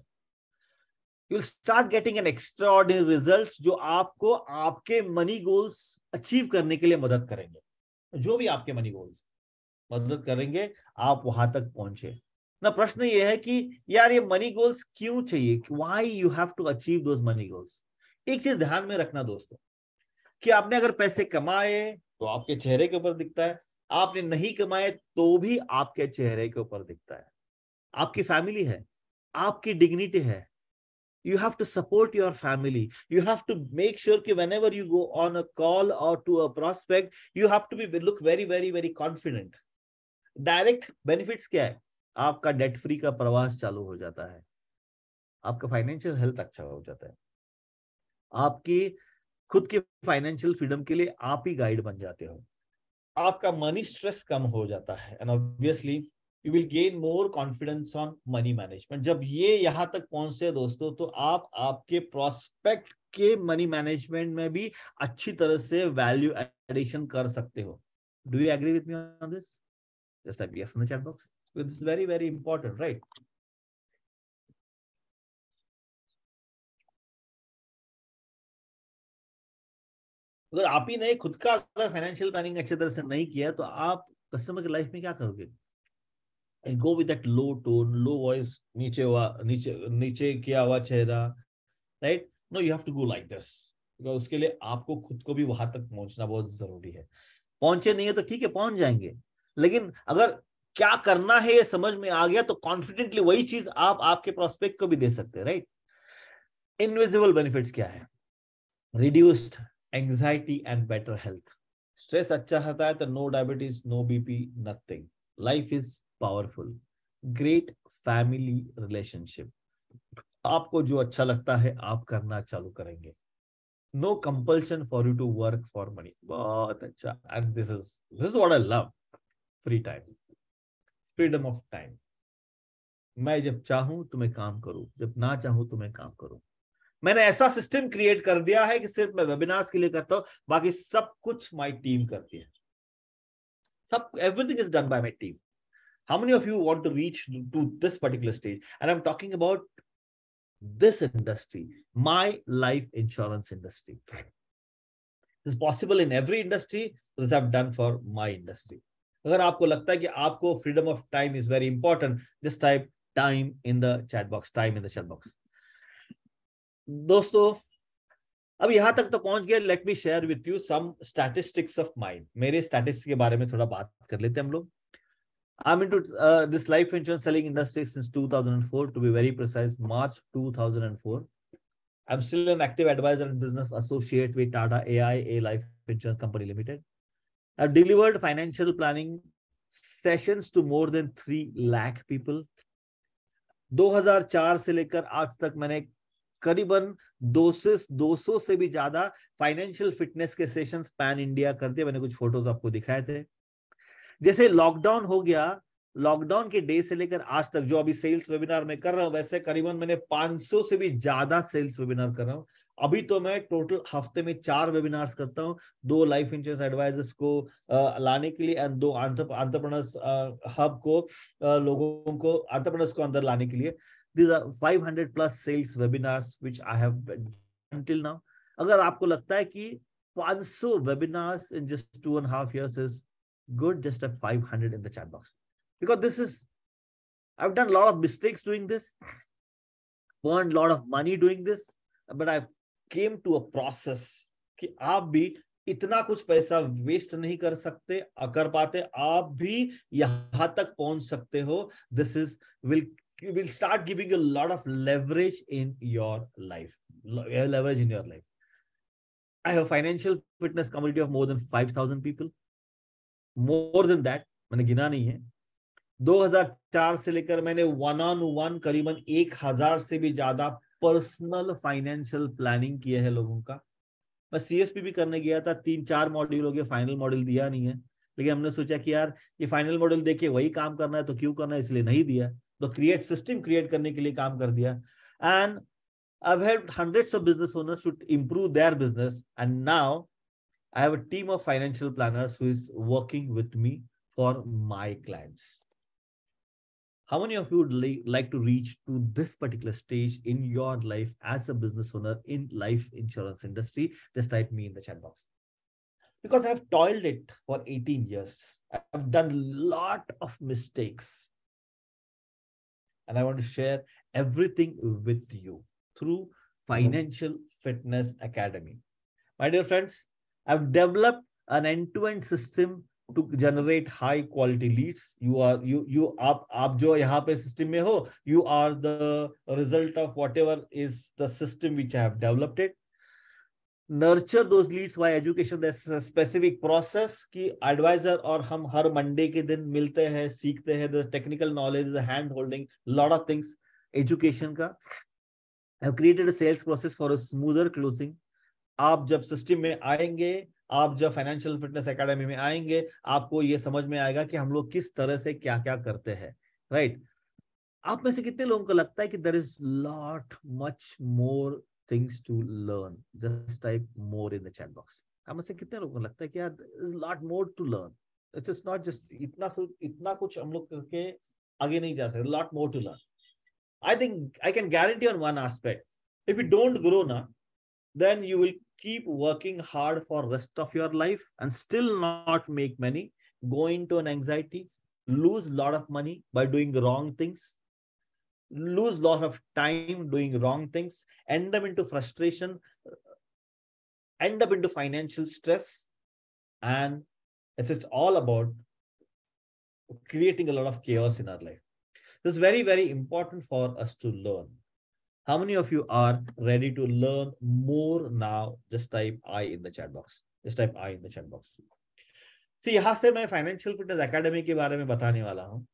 You'll start getting an extraordinary results जो आपको आपके मनी गोल्स अचीव करने के लिए मदद करेंगे। जो भी आपके मनी गोल्स मदद करेंगे, आप वहां तक पहुंचे ना। प्रश्न ये है कि यार ये मनी गोल्स क्यों चाहिए? Why you have to achieve those money goals? एक चीज ध्यान में रखना दोस्तों, कि आपने अगर पैसे कमाए तो आपके चेहरे के ऊपर दिखता है, आपने नहीं कमाए तो भी आपके चेहरे के ऊपर दिखता है। आपकी फैमिली है, आपकी डिग्निटी है। You have to support your family. You have to make sure that whenever you go on a call or to a prospect, you have to be look very, very, very confident. Direct benefits क्या है? आपका डेट फ्री का प्रवास चालू हो जाता है, आपका फाइनेंशियल हेल्थ अच्छा हो जाता है, आपकी खुद के फाइनेंशियल फ्रीडम के लिए आप ही गाइड बन जाते हो, आपका मनी स्ट्रेस कम हो जाता है, and obviously you will gain more confidence on money management. जब ये यहां तक पहुंचे दोस्तों, तो आप आपके प्रोस्पेक्ट के मनी मैनेजमेंट में भी अच्छी तरह से वैल्यू एडिशन कर सकते हो। Do you agree with me on this? Just type yes in the chat box. This is very very important, right? अगर आप ही ने खुद का अगर फाइनेंशियल प्लानिंग अच्छी तरह से नहीं किया तो आप कस्टमर की लाइफ में क्या करोगे? And go with that low tone, low voice, नीचे नीचे किया हुआ चेहरा, right? No, you have to go like this, because उसके लिए आपको खुद को भी वहां तक पहुंचना बहुत जरूरी है। पहुंचे नहीं है तो ठीक है, पहुंच जाएंगे, लेकिन अगर क्या करना है ये समझ में आ गया तो कॉन्फिडेंटली वही चीज आप आपके प्रोस्पेक्ट को भी दे सकते हैं, राइट। इनविजिबल बेनिफिट्स क्या है? Reduced anxiety and better health. Stress अच्छा आता है तो no diabetes, no BP, nothing. Life is powerful. Great family relationship. आपको जो अच्छा लगता है आप करना चालू करेंगे। No compulsion for you to work for money. बहुत अच्छा। And this is what I love. Free time, freedom of time. मैं जब चाहूं तो मैं काम करूं, जब ना चाहूं तो मैं काम करूं। मैंने ऐसा सिस्टम क्रिएट कर दिया है कि सिर्फ मैं वेबिनार्स के लिए करता हूं, बाकी सब कुछ माय टीम करती है। सब, everything is done by my team. How many of you want to reach to this particular stage? And I am talking about this industry, my life insurance industry. This is possible in every industry. This I've done for my industry. अगर आपको लगता है कि आपको freedom of time is very important, just type time in the chat box, time in the chat box. दोस्तों, अब यहां तक तो पहुंच गए। Let me share with you some statistics of mind. मेरे स्टैटिस्टिक्स के बारे में थोड़ा बात कर लेते हैं हम लोग। I'm into this life insurance selling industry since 2004, to be very precise, March 2004. I'm still an active advisor and business associate with Tata AIA Life Insurance Company Limited. I've delivered financial planning sessions to more than 3 lakh people. 2004 से लेकर आज तक मैंने करीबन 200 से भी ज्यादा फाइनेंशियल फिटनेस के सेशंस पैन इंडिया कर दिए। मैंने कुछ फोटोज आपको दिखाए थे। जैसे लॉकडाउन हो गया, लॉकडाउन के डे से लेकर आज तक जो अभी सेल्स वेबिनार में कर रहा हूं, वैसे करीबन मैंने 500 से भी ज्यादा सेल्स वेबिनार कर रहा हूं। अभी तो मैं टोटल हफ्ते में 4 वेबिनार्स करता हूं, 2 लाइफ इंश्योरेंस एडवाइजर्स को लाने के लिए एंड 2 एंटरप्रेन्योर्स हब को, लोगों को, एंटरप्रेन्योर्स को अंदर लाने के लिए। These are 500 plus sales webinars which I have done until now. अगर आपको लगता है कि 500 webinars in just 2.5 years is good, just a 500 in the chat box, because this is, I've done a lot of mistakes doing this, earned a lot of money doing this, but I came to a process कि आप भी इतना कुछ पैसा वेस्ट नहीं कर सकते, कर पाते, आप भी यहां तक पहुंच सकते हो। This is will start giving you a lot of leverage in your life. Leverage in your life. I have a financial fitness community of more than 5,000 people. More than that, मैंने गिना नहीं है। 2004 से लेकर मैंने 1-on-1 करीबन 1000 से भी ज्यादा पर्सनल फाइनेंशियल प्लानिंग किए हैं लोगों का। मैं सीएफपी भी करने गया था, 3-4 मॉड्यूल हो गए, फाइनल मॉड्यूल दिया नहीं है, लेकिन हमने सोचा कि यार ये फाइनल मॉड्यूल देके वही काम करना है तो क्यों करना है, इसलिए नहीं दिया। तो क्रिएट सिस्टम क्रिएट करने के लिए काम कर दिया। And I've helped hundreds of business owners to improve their business, and now I have a team of financial planners who is working with me for my clients. How many of you would like to reach to this particular stage in your life as a business owner in life insurance industry? Just type me in the chat box. Because I've toiled it for 18 years. I've done a lot of mistakes. And I want to share everything with you through Financial Fitness Academy. My dear friends, I've developed an end-to-end system to generate high quality leads. आप जो यहाँ पे system में हो, you are the result of whatever is the system which I have developed it. Nurture those leads by education. There's a specific process कि advisor और हम हर मंडे के दिन मिलते हैं, सीखते हैं, the technical knowledge, the hand holding, lot of things, education का. I've created a sales process for a smoother closing. आप जब सिस्टम में आएंगे, आप जब फाइनेंशियल फिटनेस एकेडमी में आएंगे, आपको ये समझ में आएगा कि हम लोग किस तरह से क्या क्या करते हैं, राइट। आप में से कितने लोगों को लगता है कि there is lot much more things to learn? Just type more in the chat box. आप में से कितने लोगों को लगता है कि यार is lot more to learn? It's just not just इतना कुछ हम लोग करके आगे नहीं जा सकते, lot more to learn. I think I can guarantee on one aspect. If you don't grow now, then you will keep working hard for rest of your life and still not make money, go into an anxiety, lose a lot of money by doing the wrong things. lose lot of time doing wrong things, end up into frustration, end up into financial stress, and it's all about creating a lot of chaos in our life. This is very, very important for us to learn. How many of you are ready to learn more now? Just type I in the chat box. Just type I in the chat box. See, यहाँ से मैं फाइनेंशियल फिटनेस एकेडमी के बारे में बताने वाला हूँ.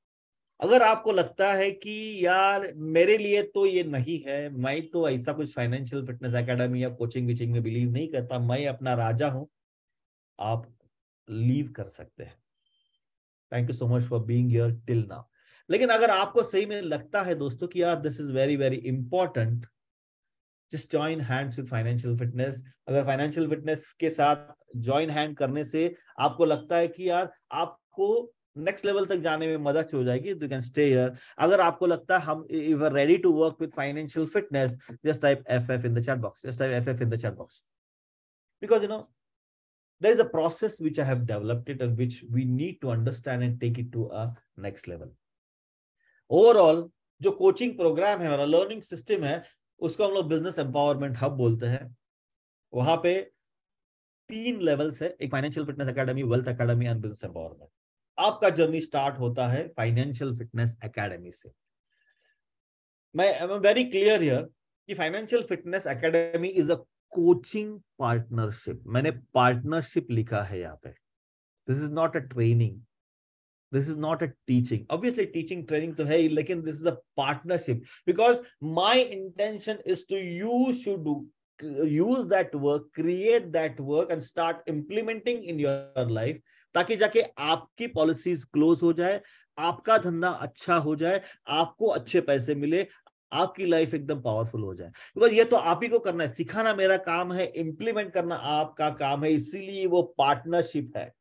अगर आपको लगता है कि यार मेरे लिए तो ये नहीं है, मैं तो ऐसा कुछ फाइनेंशियल फिटनेस एकेडमी या कोचिंग विचिंग में बिलीव नहीं करता, मैं अपना राजा हूं, आप लीव कर सकते हैं. Thank you so much for being here till now. लेकिन अगर आपको सही में लगता है दोस्तों कि यार this is very very important, just join hands with financial fitness. अगर फाइनेंशियल फिटनेस के साथ जॉइन हैंड करने से आपको लगता है कि यार आपको नेक्स्ट लेवल तक जाने में मदद हो जाएगी, यू कैन स्टे हियर. अगर आपको लगता है हम you are ready to work with financial fitness, just type FF in the chat box. Just type FF in the chat box. Because you know there is a process which I have developed it and which we need to understand and take it to a next level. Overall जो कोचिंग प्रोग्राम है, हमारा लर्निंग सिस्टम है, उसको हम लोग बिजनेस एम्पावरमेंट हब बोलते हैं. वहां पे 3 लेवल्स है, एक financial fitness academy, wealth academy and business empowerment. आपका जर्नी स्टार्ट होता है फाइनेंशियल फिटनेस एकेडमी से. मैं वेरी क्लियर हियर कि financial fitness academy is a coaching partnership. मैंने पार्टनरशिप लिखा है यहाँ पे. This is not a training, this is not a teaching. Obviously teaching training तो है ही, लेकिन this is a partnership because my intention is to you should use that work, create that work and start implementing in your life, ताकि जाके आपकी पॉलिसीज क्लोज हो जाए, आपका धंधा अच्छा हो जाए, आपको अच्छे पैसे मिले, आपकी लाइफ एकदम पावरफुल हो जाए. बिकॉज ये तो आप ही को करना है, सिखाना मेरा काम है, इंप्लीमेंट करना आपका काम है, इसीलिए वो पार्टनरशिप है.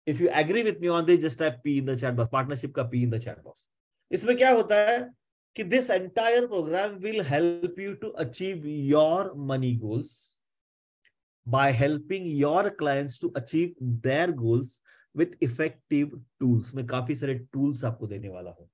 If you agree with me on this, just type P in the chat box. Partnership का P in the chat box. इसमें क्या होता है कि this entire program will help you to achieve your money goals by helping your clients to achieve their goals with effective tools. मैं काफी सारे tools आपको देने वाला हूँ.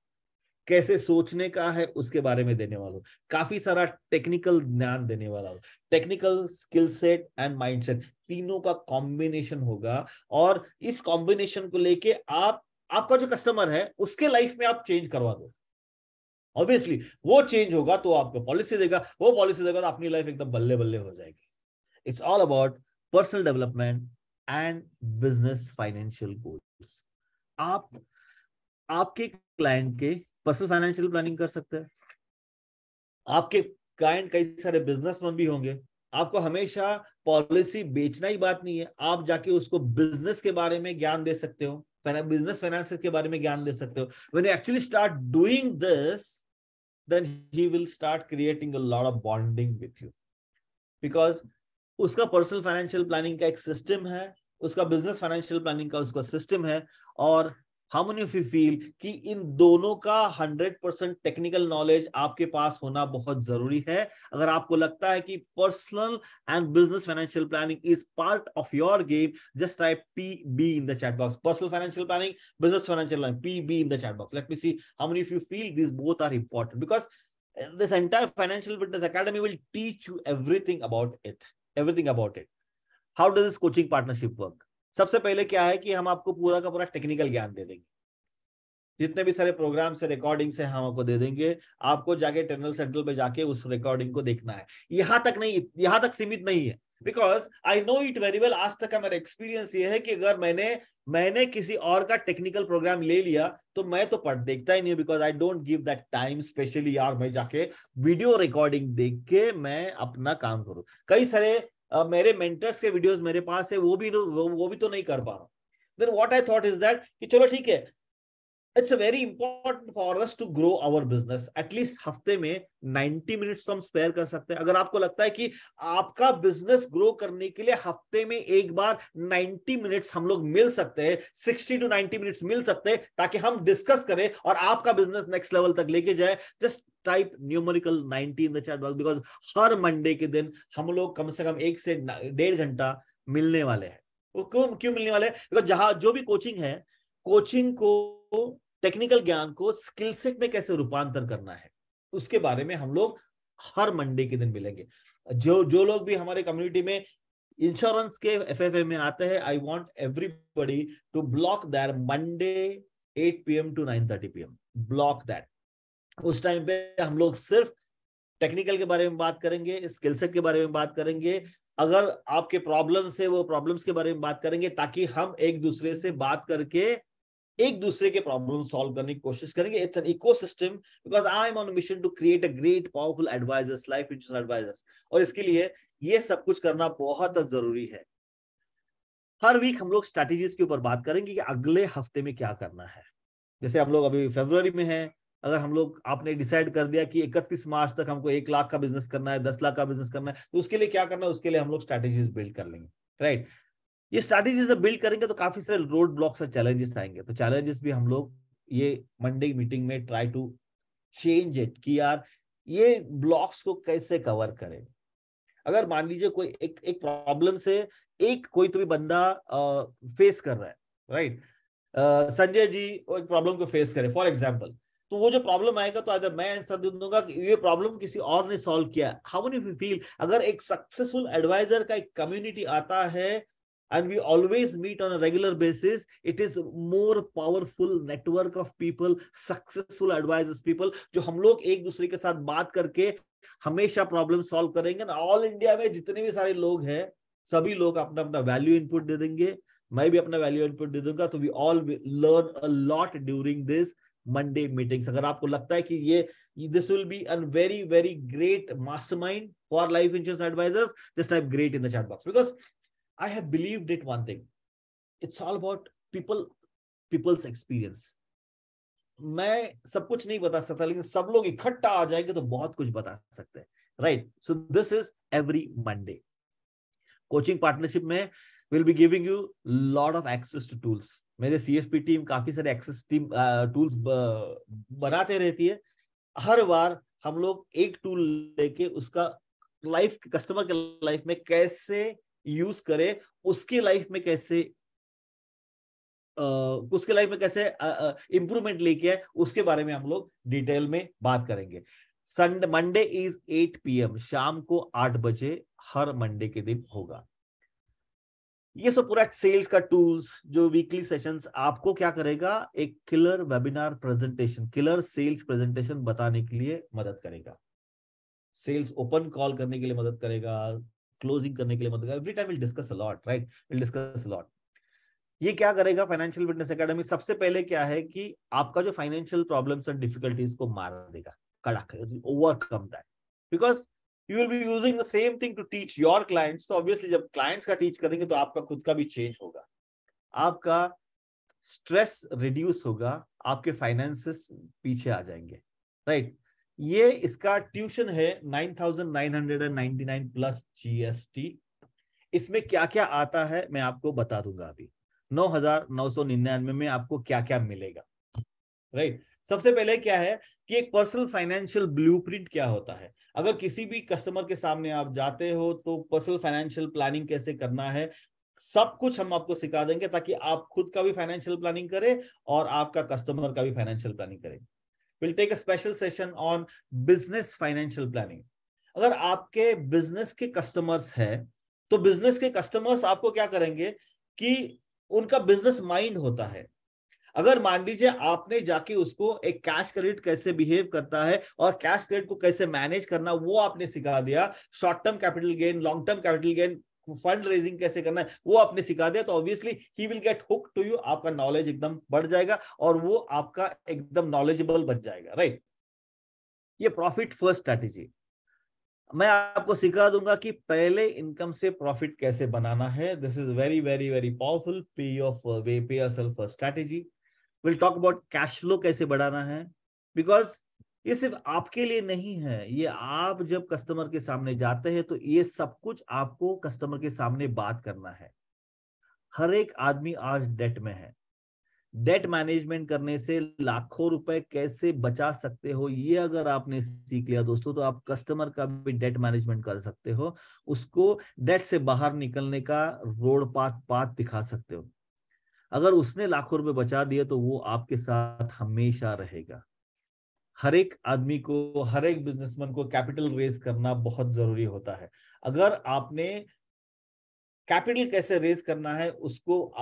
कैसे सोचने का है उसके बारे में देने वाला हूँ. काफी सारा टेक्निकल ज्ञान देने वाला हूँ. Technical skill set and mindset तीनों का कॉम्बिनेशन होगा, और इस कॉम्बिनेशन को लेके आपका जो कस्टमर है उसके लाइफ में आप चेंज करवा दो. ऑब्वियसली वो चेंज होगा तो आपको पॉलिसी देगा, वो पॉलिसी देगा तो अपनी लाइफ एकदम बल्ले बल्ले हो जाएगी. It's all about personal development and business financial goals. आप आपके क्लाइंट के पर्सनल फाइनेंशियल प्लानिंग कर सकते हैं. आपके क्लाइंट कई सारे बिजनेसमैन भी होंगे. आपको हमेशा पॉलिसी बेचना ही बात नहीं है, आप जाके उसको बिजनेस के बारे में ज्ञान दे सकते हो, बिजनेस फाइनेंस के बारे में ज्ञान दे सकते हो. When you actually start doing this, then he will start creating a lot of bonding with you, because उसका पर्सनल फाइनेंशियल प्लानिंग का एक सिस्टम है, उसका बिजनेस फाइनेंशियल प्लानिंग का उसका सिस्टम है. और how many of you feel कि इन दोनों का 100% टेक्निकल नॉलेज आपके पास होना बहुत जरूरी है. अगर आपको लगता है कि personal and business financial planning is part of your game, just type PB in the chat box. Personal financial planning, business financial planning, PB in the chat box. Let me see how many of you feel these both are important, because this entire financial fitness academy will teach you everything about it. How does this coaching partnership work? सबसे पहले क्या है कि हम आपको पूरा का पूरा टेक्निकल ज्ञान दे देंगे. जितने भी सारे प्रोग्राम से रिकॉर्डिंग से हम आपको दे देंगे. आपको जाके टर्नल सेंट्रल पे जाके उस रिकॉर्डिंग को देखना है. यहां तक सीमित नहीं है, because I know it very well. आज तक का मेरा एक्सपीरियंस ये है कि अगर मैंने किसी और का टेक्निकल प्रोग्राम ले लिया तो मैं तो देखता ही नहीं, because I don't give that time. Specially यार मैं जाके वीडियो रिकॉर्डिंग देख के मैं अपना काम करूं. कई सारे मेरे मेंटर्स के वीडियोस मेरे पास है, वो भी तो नहीं कर पा रहा. Then what I thought is that कि चलो ठीक है, it's very important for us to grow our business. At least हफ्ते में 90 मिनट्स तो हम स्पेयर कर सकते हैं. अगर आपको लगता है कि आपका बिजनेस ग्रो करने के लिए हफ्ते में एक बार 90 मिनट्स हम लोग मिल सकते हैं, 60 to 90 मिनट्स मिल सकते हैं, ताकि हम डिस्कस करें और आपका बिजनेस नेक्स्ट लेवल तक लेके जाए, just type numerical 90 in the chat box. Because her Monday के दिन हम लोग कम से कम 1 से 1.5 घंटा मिलने वाले हैं. वो क्यों मिलने वाले हैं? बिकॉज जहां जो भी कोचिंग है, कोचिंग को टेक्निकल ज्ञान को स्किल सेट में कैसे रूपांतर करना है, उसके बारे में हम लोग हर मंडे के दिन मिलेंगे। जो लोग भी हमारे कम्युनिटी में इंश्योरेंस के एफएफए में आते हैं, I want everybody to block that Monday 8 PM to 9:30 PM, block that. उस टाइम पे हम लोग सिर्फ टेक्निकल के बारे में बात करेंगे, स्किल सेट के बारे में बात करेंगे, अगर आपके प्रॉब्लम्स है वो प्रॉब्लम्स के बारे में बात करेंगे, ताकि हम एक दूसरे से बात करके एक दूसरे के प्रॉब्लम सॉल्व करने की कोशिश करेंगे। It's an ecosystem, because I am on mission to create a great powerful advisors, life insurance advisors, और इसके लिए ये सब कुछ करना बहुत जरूरी है। हर वीक हम लोग स्ट्रैटेजीज के ऊपर बात करेंगे कि अगले हफ्ते में क्या करना है। जैसे हम लोग अभी फरवरी में हैं, अगर हम लोग आपने डिसाइड कर दिया कि 31 मार्च तक हमको 1 लाख का बिजनेस करना है, 10 लाख का बिजनेस करना है, तो उसके लिए क्या करना है, उसके लिए हम लोग स्ट्रैटेजीज बिल्ड कर लेंगे, राइट। ये स्ट्रैटेजीज जब बिल्ड करेंगे तो काफी सारे रोड ब्लॉक्स और चैलेंजेस आएंगे, तो चैलेंजेस भी हम लोग ये मंडे मीटिंग में ट्राई टू चेंज इट, कि यार ये ब्लॉक्स को कैसे कवर करें। अगर मान लीजिए कोई एक प्रॉब्लम से एक कोई तो भी बंदा फेस कर रहा है, राइट, संजय जी वो एक प्रॉब्लम को फेस करे फॉर एग्जांपल, तो वो जो प्रॉब्लम आएगा तो अगर मैं आंसर दे दूंगा कि ये प्रॉब्लम किसी और ने सॉल्व किया। हाउ मेनी यू फील अगर एक सक्सेसफुल एडवाइजर का एक कम्युनिटी आता है and we always meet on a regular basis, it is more powerful network of people, successful advisors people, जो हम लोग एक दूसरे के साथ बात करके हमेशा प्रॉब्लम सॉल्व करेंगे ना। ऑल इंडिया में जितने भी सारे लोग हैं, सभी लोग अपना अपना वैल्यू इनपुट दे देंगे, मैं भी अपना वैल्यू इनपुट दे दूंगा, तो we all learn a lot during this Monday meetings. अगर आपको लगता है कि ये this will be a very very great mastermind for life insurance advisors, just type great in the chat box, because I have believed it one thing. It's all about people's experience. मैं सब कुछ नहीं बता सकता, लेकिन सब लोग इकट्ठा आ जाएंगे तो बहुत कुछ बता सकते हैं, right. So this is every Monday. Coaching partnership में will be giving you lot of access to tools. मेरे सीएफपी टीम काफी सारे एक्सेस टीम टूल्स बनाते रहती है। हर बार हम लोग एक टूल लेके उसका लाइफ कस्टमर के लाइफ में कैसे यूज करे, उसके लाइफ में कैसे इंप्रूवमेंट लेके आए, उसके बारे में हम लोग डिटेल में बात करेंगे। संडे मंडे इज 8 PM, शाम को 8 बजे हर मंडे के दिन होगा। ये सब पूरा सेल्स का टूल्स, जो वीकली सेशंस आपको क्या करेगा, एक killer webinar presentation, killer cells presentation बताने के लिए मदद करेगा, सेल्स ओपन कॉल करने के लिए मदद करेगा, क्लोजिंग करने के लिए मदद करेगा। Every time will discuss a lot, right, will discuss a lot. ये क्या करेगा फाइनेंशियल फिटनेस एकेडमी, सबसे पहले क्या है कि आपका जो फाइनेंशियल प्रॉब्लम्स एंड डिफिकल्टीज को मार देगा, कड़क overcome that, because you will be using the same thing to teach your clients. तो ऑब्वियसली जब क्लाइंट्स का टीच करेंगे तो आपका खुद का भी चेंज होगा, आपका स्ट्रेस रिड्यूस होगा, आपके फाइनेंसेस पीछे आ जाएंगे, राइट। ये इसका ट्यूशन है 9,999 प्लस GST। इसमें क्या क्या आता है मैं आपको बता दूंगा अभी। 9,999 में आपको क्या क्या मिलेगा, राइट। सबसे पहले क्या है कि एक पर्सनल फाइनेंशियल ब्लूप्रिंट क्या होता है। अगर किसी भी कस्टमर के सामने आप जाते हो तो पर्सनल फाइनेंशियल प्लानिंग कैसे करना है, सब कुछ हम आपको सिखा देंगे, ताकि आप खुद का भी फाइनेंशियल प्लानिंग करें और आपका कस्टमर का भी फाइनेंशियल प्लानिंग करें। We'll take a special session on business financial planning. अगर आपके बिजनेस के कस्टमर्स हैं, तो बिजनेस के कस्टमर्स आपको क्या करेंगे कि उनका बिजनेस माइंड होता है। अगर मान लीजिए आपने जाके उसको एक कैश क्रेडिट कैसे बिहेव करता है और कैश क्रेडिट को कैसे मैनेज करना, वो आपने सिखा दिया, short term capital gain, long term capital gain, fund raising कैसे करना है वो आपने सिखा दिया, तो obviously he will get hook to you, आपका नॉलेज एकदम बढ़ जाएगा और वो आपका एकदम नॉलेजेबल बन जाएगा, राइट। ये प्रॉफिट फर्स्ट स्ट्रैटेजी मैं आपको सिखा दूंगा कि पहले इनकम से प्रॉफिट कैसे बनाना है। This is very very very powerful pay yourself first strategy. Will talk about cash flow कैसे बढ़ाना है, बिकॉज ये सिर्फ आपके लिए नहीं है, ये आप जब कस्टमर के सामने जाते हैं तो ये सब कुछ आपको कस्टमर के सामने बात करना है। हर एक आदमी आज डेट में है, डेट मैनेजमेंट करने से लाखों रुपए कैसे बचा सकते हो, ये अगर आपने सीख लिया दोस्तों, तो आप कस्टमर का भी डेट मैनेजमेंट कर सकते हो, उसको डेट से बाहर निकलने का रोड पाथ दिखा सकते हो। अगर उसने लाखों रुपए बचा दिए तो वो आपके साथ हमेशा रहेगा। हर एक आदमी को, हर एक बिजनेसमैन को कैपिटल रेज करना बहुत जरूरी होता है। अगर आपने कैपिटल कैसे रेज करना है उसको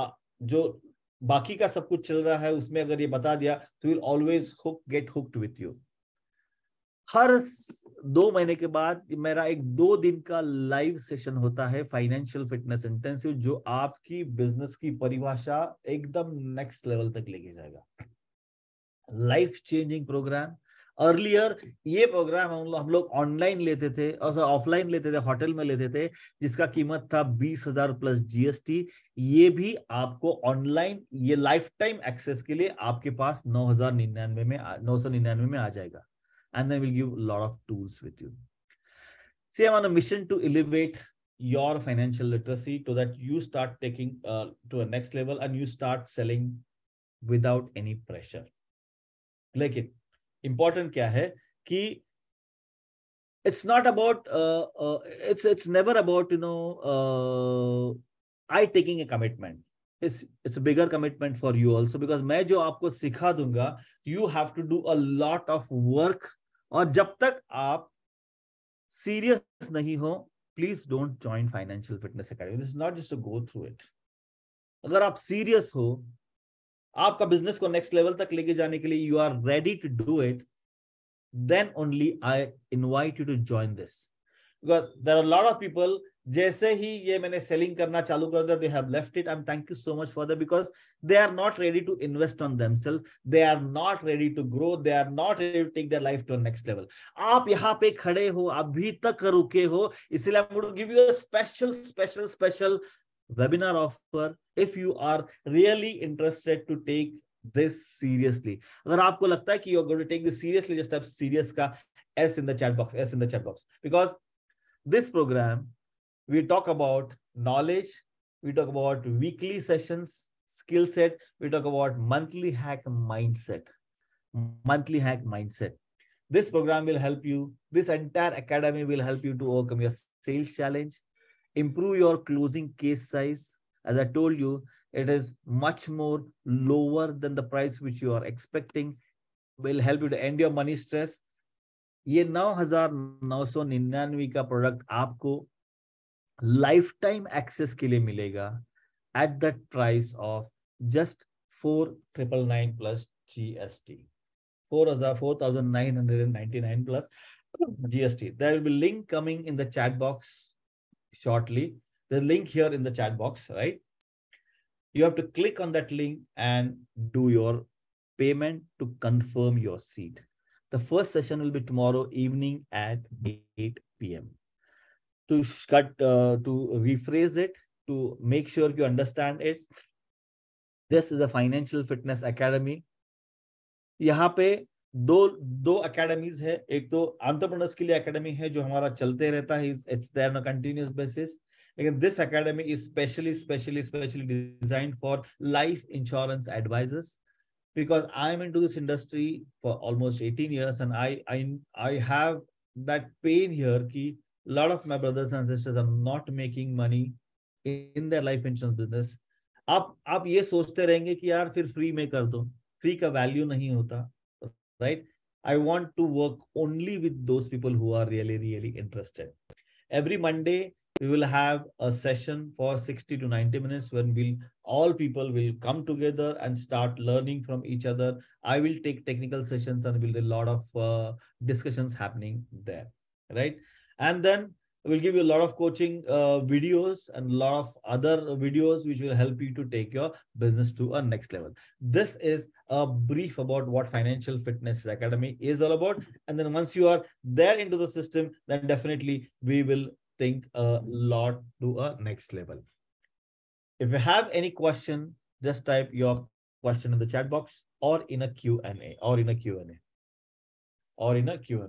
जो बाकी का सब कुछ चल रहा है उसमें अगर ये बता दिया तो will always get hooked with you. हर 2 महीने के बाद मेरा एक 2 दिन का लाइव सेशन होता है फाइनेंशियल फिटनेस इंटेंसिव, जो आपकी बिजनेस की परिभाषा एकदम नेक्स्ट लेवल तक लेके जाएगा। Life changing program. अर्लियर ये प्रोग्राम हम लोग ऑनलाइन लेते थे और ऑफलाइन लेते थे, होटल में लेते थे, जिसका कीमत था 20,000 प्लस जीएसटी। ये भी आपको ऑनलाइन ये लाइफ टाइम एक्सेस के लिए आपके पास 9,999 में आ जाएगा। And then we'll give a lot of tools with you. See, I'm on a mission to elevate your financial literacy so that you start taking to a next level and you start selling without any pressure. लेकिन important क्या है कि it's not about it's never about I taking a commitment. It's a bigger commitment for you also, because मैं जो आपको सिखा दूंगा you have to do a lot of work। और जब तक आप सीरियस नहीं हो, please don't join financial fitness academy. This is not just to go through it. अगर आप सीरियस हो, आपका बिजनेस को नेक्स्ट लेवल तक लेके जाने के लिए you are ready to do it, then only I invite you to join this, because there are a lot of people जैसे ही ये मैंने सेलिंग करना चालू कर दिया, they have left it. I'm thank you so much for that, because they are not ready to invest on themselves, they are not ready to grow, they are not ready to take their life to a next level। आप यहाँ पे खड़े हो, अभी तक रुके हो, इसलिए I'm going to give you a special webinar offer if you are really interested to take this seriously। अगर आपको लगता है कि you're going to take this seriously, just type serious का S in the chat box, because this program we talk about knowledge, we talk about weekly sessions, skill set, we talk about monthly hack mindset। This program will help you, this entire academy will help you to overcome your sales challenge, improve your closing case size। As I told you, it is much more lower than the price which you are expecting, will help you to end your money stress। ये 9,999 का प्रोडक्ट आपको लाइफ टाइम एक्सेस के लिए मिलेगा at the price of just 4,999 plus GST. 4,999 plus GST। There will be link coming in the chat box shortly. The link here in the chat box, right? You have to click on that link and do your payment to confirm your seat. The first session will be tomorrow evening at 8 p.m. To rephrase it, to make sure you understand it, this is a financial fitness academy। यहाँ पे दो अकेडमीज है। एक तो एंटरप्रेन्योर्स के लिए एकेडमी है जो हमारा चलते रहता है, it's there on a continuous basis. लेकिन this academy is specially designed for life insurance advisors, because I am into this industry for almost 18 years and I have that pain here कि lot of my brothers and sisters are not making money in their life insurance business। आप ये सोचते रहेंगे कि यार फिर फ्री में कर दो, फ्री का वैल्यू नहीं होता, right? I want to work only with those people who are really interested। Every Monday we will have a session for 60 to 90 minutes when all people will come together and start learning from each other। I will take technical sessions and will be a lot of discussions happening there, right? And then we'll give you a lot of coaching videos and a lot of other videos which will help you to take your business to a next level। This is a brief about what Financial Fitness Academy is all about, and then once you are there into the system, then definitely we will think a lot to a next level। If you have any question, just type your question in the chat box or in a Q&A or in a Q&A or in a Q&A।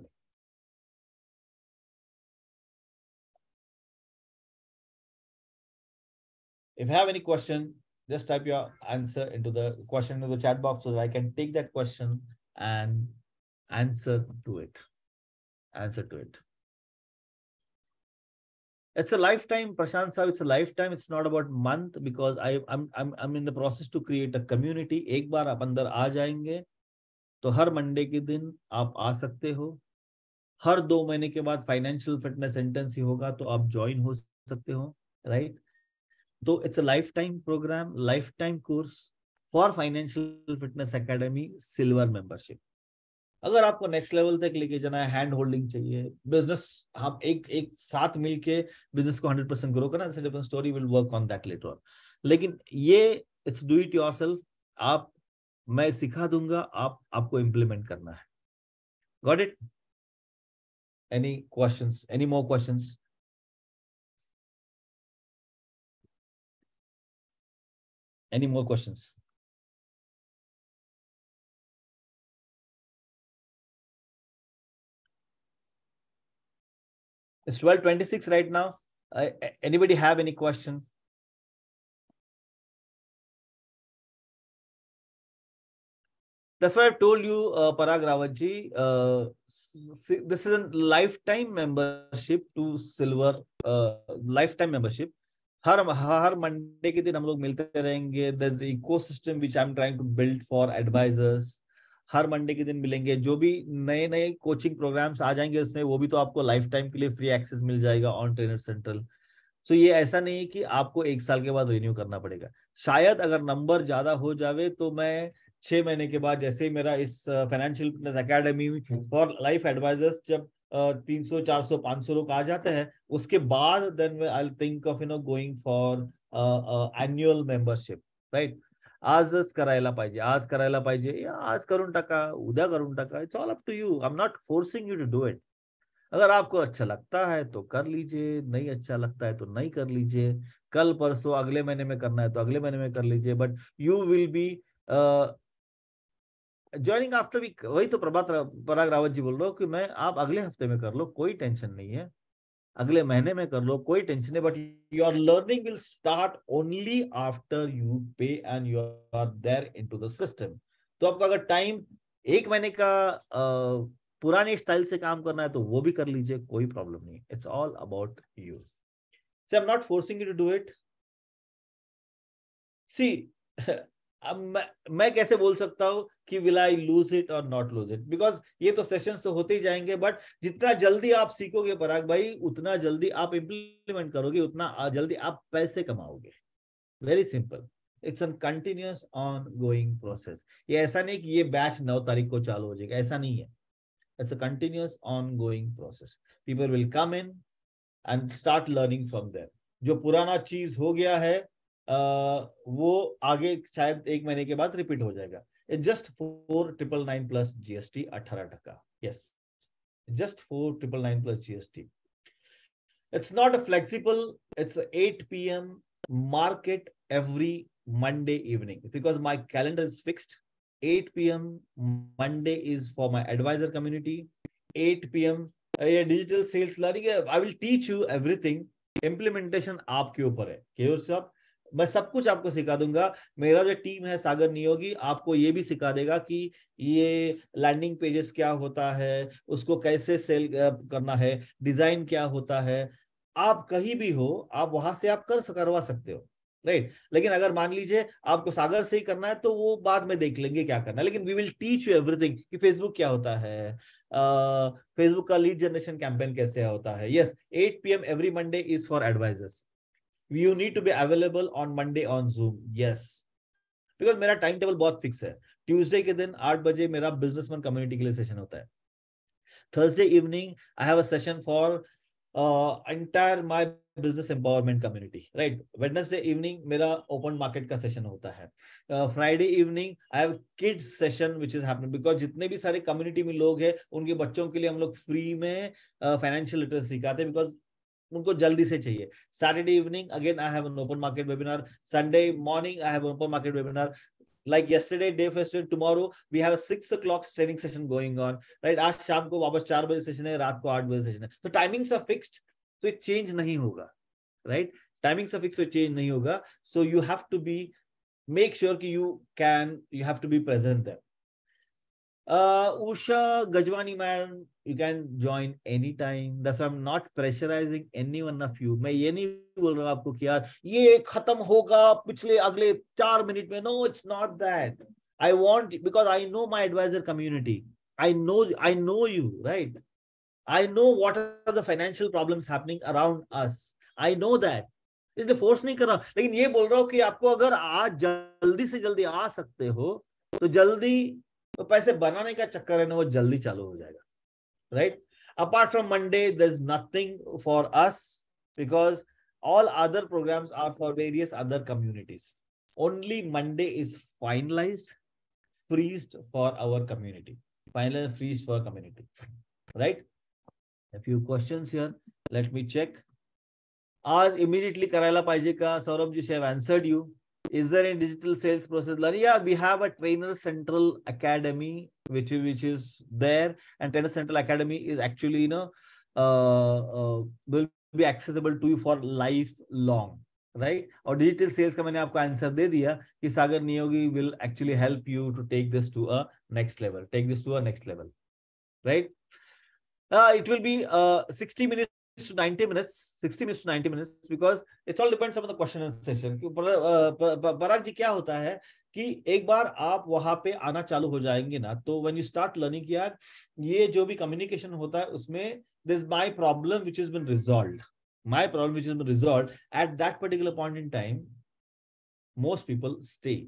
If you have any question, just type your answer into the question in the chat box so that I can take that question and answer to it। It's a lifetime, Prashant Saab. It's a lifetime. It's not about month, because I'm in the process to create a community. एक बार आप अंदर आ जाएंगे तो हर मंडे के दिन आप आ सकते हो. हर 2 महीने के बाद फाइनेंशियल फिटनेस इंटेंसिव होगा तो आप ज्वाइन हो सकते हो, राइट? तो it's a life time program, life time course for financial fitness academy silver membership. अगर आपको नेक्स्ट लेवल तक लेके जाना है, हैंड होल्डिंग चाहिए, बिजनेस हम एक एक साथ मिलके बिजनेस को 100% ग्रो करना, different story, will work on that later on. लेकिन ये इट्स डू इट योरसेल्फ. आप, मैं सिखा दूंगा, आपको इम्प्लीमेंट करना है. Got it? Any questions? Any more questions? Any more questions? It's 12:26 right now. Anybody have any question? That's why I've told you, Parag Rawatji, this is a lifetime membership to silver, lifetime membership. Her Monday के दिन हम लोग मिलते रहेंगे. There's an ecosystem which I'm trying to build for advisors. Her Monday के दिन मिलेंगे. जो भी नए नए कोचिंग प्रोग्राम्स आ जाएंगे उसमें, वो भी तो आपको लाइफ टाइम के लिए फ्री एक्सेस मिल जाएगा ऑन ट्रेनर सेंट्रल. सो ये ऐसा नहीं है कि आपको 1 साल के बाद रिन्यू करना पड़ेगा. शायद अगर नंबर ज्यादा हो जावे तो मैं 6 महीने के बाद, जैसे ही मेरा इस financial fitness academy for life advisors जब 300 400 500 लोग आ जाते हैं, उसके बाद then I will think of going for annual membership, right? आजच करायला पाहिजे, आज करायला पाहिजे, या आज करून टाका, उद्या करून टाका. It's all up to you. I am not forcing you to do it. अगर आपको अच्छा लगता है तो कर लीजिए, नहीं अच्छा लगता है तो नहीं कर लीजिए. कल परसों अगले महीने में करना है तो अगले महीने में कर लीजिए. But you will be joining after week. वही तो पराग रावत जी बोल रहा हूँ कि मैं, आप अगले हफ्ते में कर लो, कोई टेंशन नहीं है. अगले महीने में कर लो, कोई टेंशन नहीं. But your learning will start only after you pay and you are there into the system. तो आपको अगर टाइम 1 महीने का पुराने स्टाइल से काम करना है तो वो भी कर लीजिए, कोई प्रॉब्लम नहीं. It's all about you. See I am not forcing you to do it. See अब मैं कैसे बोल सकता हूं कि विल आई लूज इट और नॉट लूज इट, बिकॉज ये तो सेशंस तो होते ही जाएंगे. बट जितना जल्दी आप सीखोगे पराग भाई, उतना जल्दी आप इंप्लीमेंट करोगे, उतना जल्दी आप पैसे कमाओगे. Very simple. It's an continuous ongoing process. ये ऐसा नहीं कि ये बैच 9 तारीख को चालू हो जाएगा, ऐसा नहीं है. It's a continuous ongoing process. People will come in and start learning from there. जो पुराना चीज हो गया है वो आगे शायद 1 महीने के बाद रिपीट हो जाएगा. It's just 4,999 plus GST 18%. Yes, just 4,999 plus GST. It's not a flexible. It's 8 p.m. market every Monday evening because my calendar is fixed. 8 p.m. Monday is for my advisor community. 8 p.m. Digital sales learning. I will teach you everything. Implementation आपके ऊपर है. केवल साहब, मैं सब कुछ आपको सिखा दूंगा. मेरा जो टीम है सागर नियोगी आपको ये भी सिखा देगा कि ये लैंडिंग पेजेस क्या होता है, उसको कैसे सेल करना है, डिजाइन क्या होता है. आप कहीं भी हो, आप वहां से आप करवा सकते हो, राइट? लेकिन अगर मान लीजिए आपको सागर से ही करना है तो वो बाद में देख लेंगे क्या करना है. लेकिन we will teach you everything कि फेसबुक क्या होता है, फेसबुक का लीड जनरेशन कैंपेन कैसे होता है. Yes, 8 p.m. Every Monday is for advisors. You need to be available on Monday on Zoom. Yes, because मेरा टाइम टेबल बहुत फिक्स है. ट्यूसडे के दिन 8 बजे मेरा बिजनेसमैन कम्युनिटी के लिए सेशन होता है. Thursday evening I have a session for entire my business empowerment community, right? Wednesday evening मेरा open market का सेशन होता है. Friday evening I have kids session which is happening because जितने भी सारे community में लोग हैं उनके बच्चों के लिए हम लोग फ्री में फाइनेंशियल लिटरेसी सिखाते हैं बिकॉज उनको जल्दी से चाहिए. Saturday evening again I have an open market webinar. Sunday morning I have an open market webinar. Like yesterday, day first, tomorrow we have a 6 o'clock training session going on, right? आज शाम को वापस 4 बजे सेशन है, रात को 8 बजे सेशन है. तो टाइमिंग्स आर फिक्स्ड, तो ये चेंज नहीं होगा, राइट? टाइमिंग्स आर फिक्स्ड, तो चेंज नहीं होगा. So you have to be make sure कि you have to be present there. Usha Gajwani man, you can join anytime. That's why I'm not pressurizing any one of you. मैं ये नहीं बोल रहा हूँ आपको कि यार ये खत्म होगा पिछले अगले 4 मिनट में. No, it's not that. I want, because I know my advisor community. I know you, right? I know what are the financial problems happening around us. I know that. इसलिए फोर्स नहीं कर रहा, लेकिन ये बोल रहा हूँ कि आपको अगर आज जल्दी से जल्दी आ सकते हो तो जल्दी, तो पैसे बनाने का चक्कर है ना वो जल्दी चालू हो जाएगा, right? Apart from Monday there is nothing for us because all other programs are for various other communities. Only Monday is finalized, freezed for our community. Finalized, freezed for community, right? A few questions here. Let me check. आज immediately करायला पाहिजे का? Saurabh ji, have answered you. Is there any digital sales process learning? Yeah, we have a Trainer Central Academy, which is there, and Trainer Central Academy is actually, will be accessible to you for lifelong, right? और digital sales का मैंने आपको आंसर दे दिया कि सागर Niyogi will actually help you to take this to a next level. Take this to a next level, right? It will be 60 minutes to 90 minutes, 60 minutes to 90 minutes, because it all depends on the question and session. पराग जी, क्या होता है कि एक बार आप वहां पे आना चालू हो जाएंगे ना, तो when you start learning कि यार ये जो भी communication होता है उसमें this my problem which has been resolved, my problem which has been resolved at that particular point in time, most people stay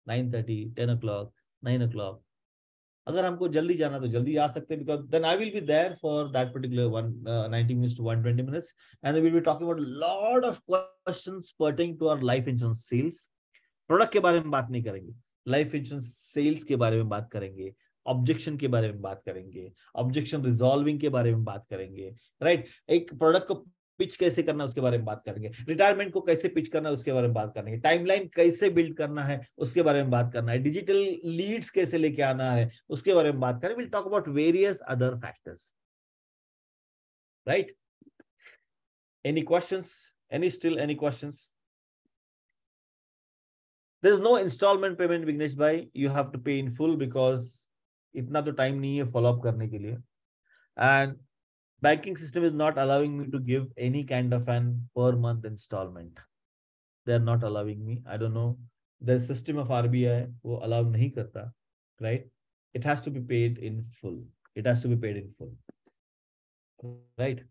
9:30, 10 o'clock, 9 o'clock. अगर हमको जल्दी जाना तो जल्दी आ सकते हैं, because then I will be there for that particular 90 minutes to 120 minutes, and we will be talking about a lot of questions pertaining to our life insurance sales. Product के बारे में बात नहीं करेंगे, लाइफ इंश्योरेंस सेल्स के बारे में बात करेंगे, ऑब्जेक्शन के बारे में बात करेंगे, ऑब्जेक्शन रिजॉल्विंग के बारे में बात करेंगे, राइट? एक प्रोडक्ट को पिच कैसे करना उसके बारे में बात करेंगे, रिटायरमेंट को कैसे पिच करना उसके बारे में बात करेंगे, टाइमलाइन कैसे बिल्ड करना है उसके बारे में बात करना है, डिजिटल लीड्स कैसे लेके आना है उसके बारे में बात करें. Will talk about various other factors, right? Any questions? Any questions? There is no installment payment, Vignesh bhai. You have to pay in full because इतना तो टाइम नहीं है फॉलो अप करने के लिए. And banking system is not allowing me to give any kind of an per month installment. They are not allowing me. I don't know. The system of RBI वो allow नहीं करता, right? It has to be paid in full. It has to be paid in full, right?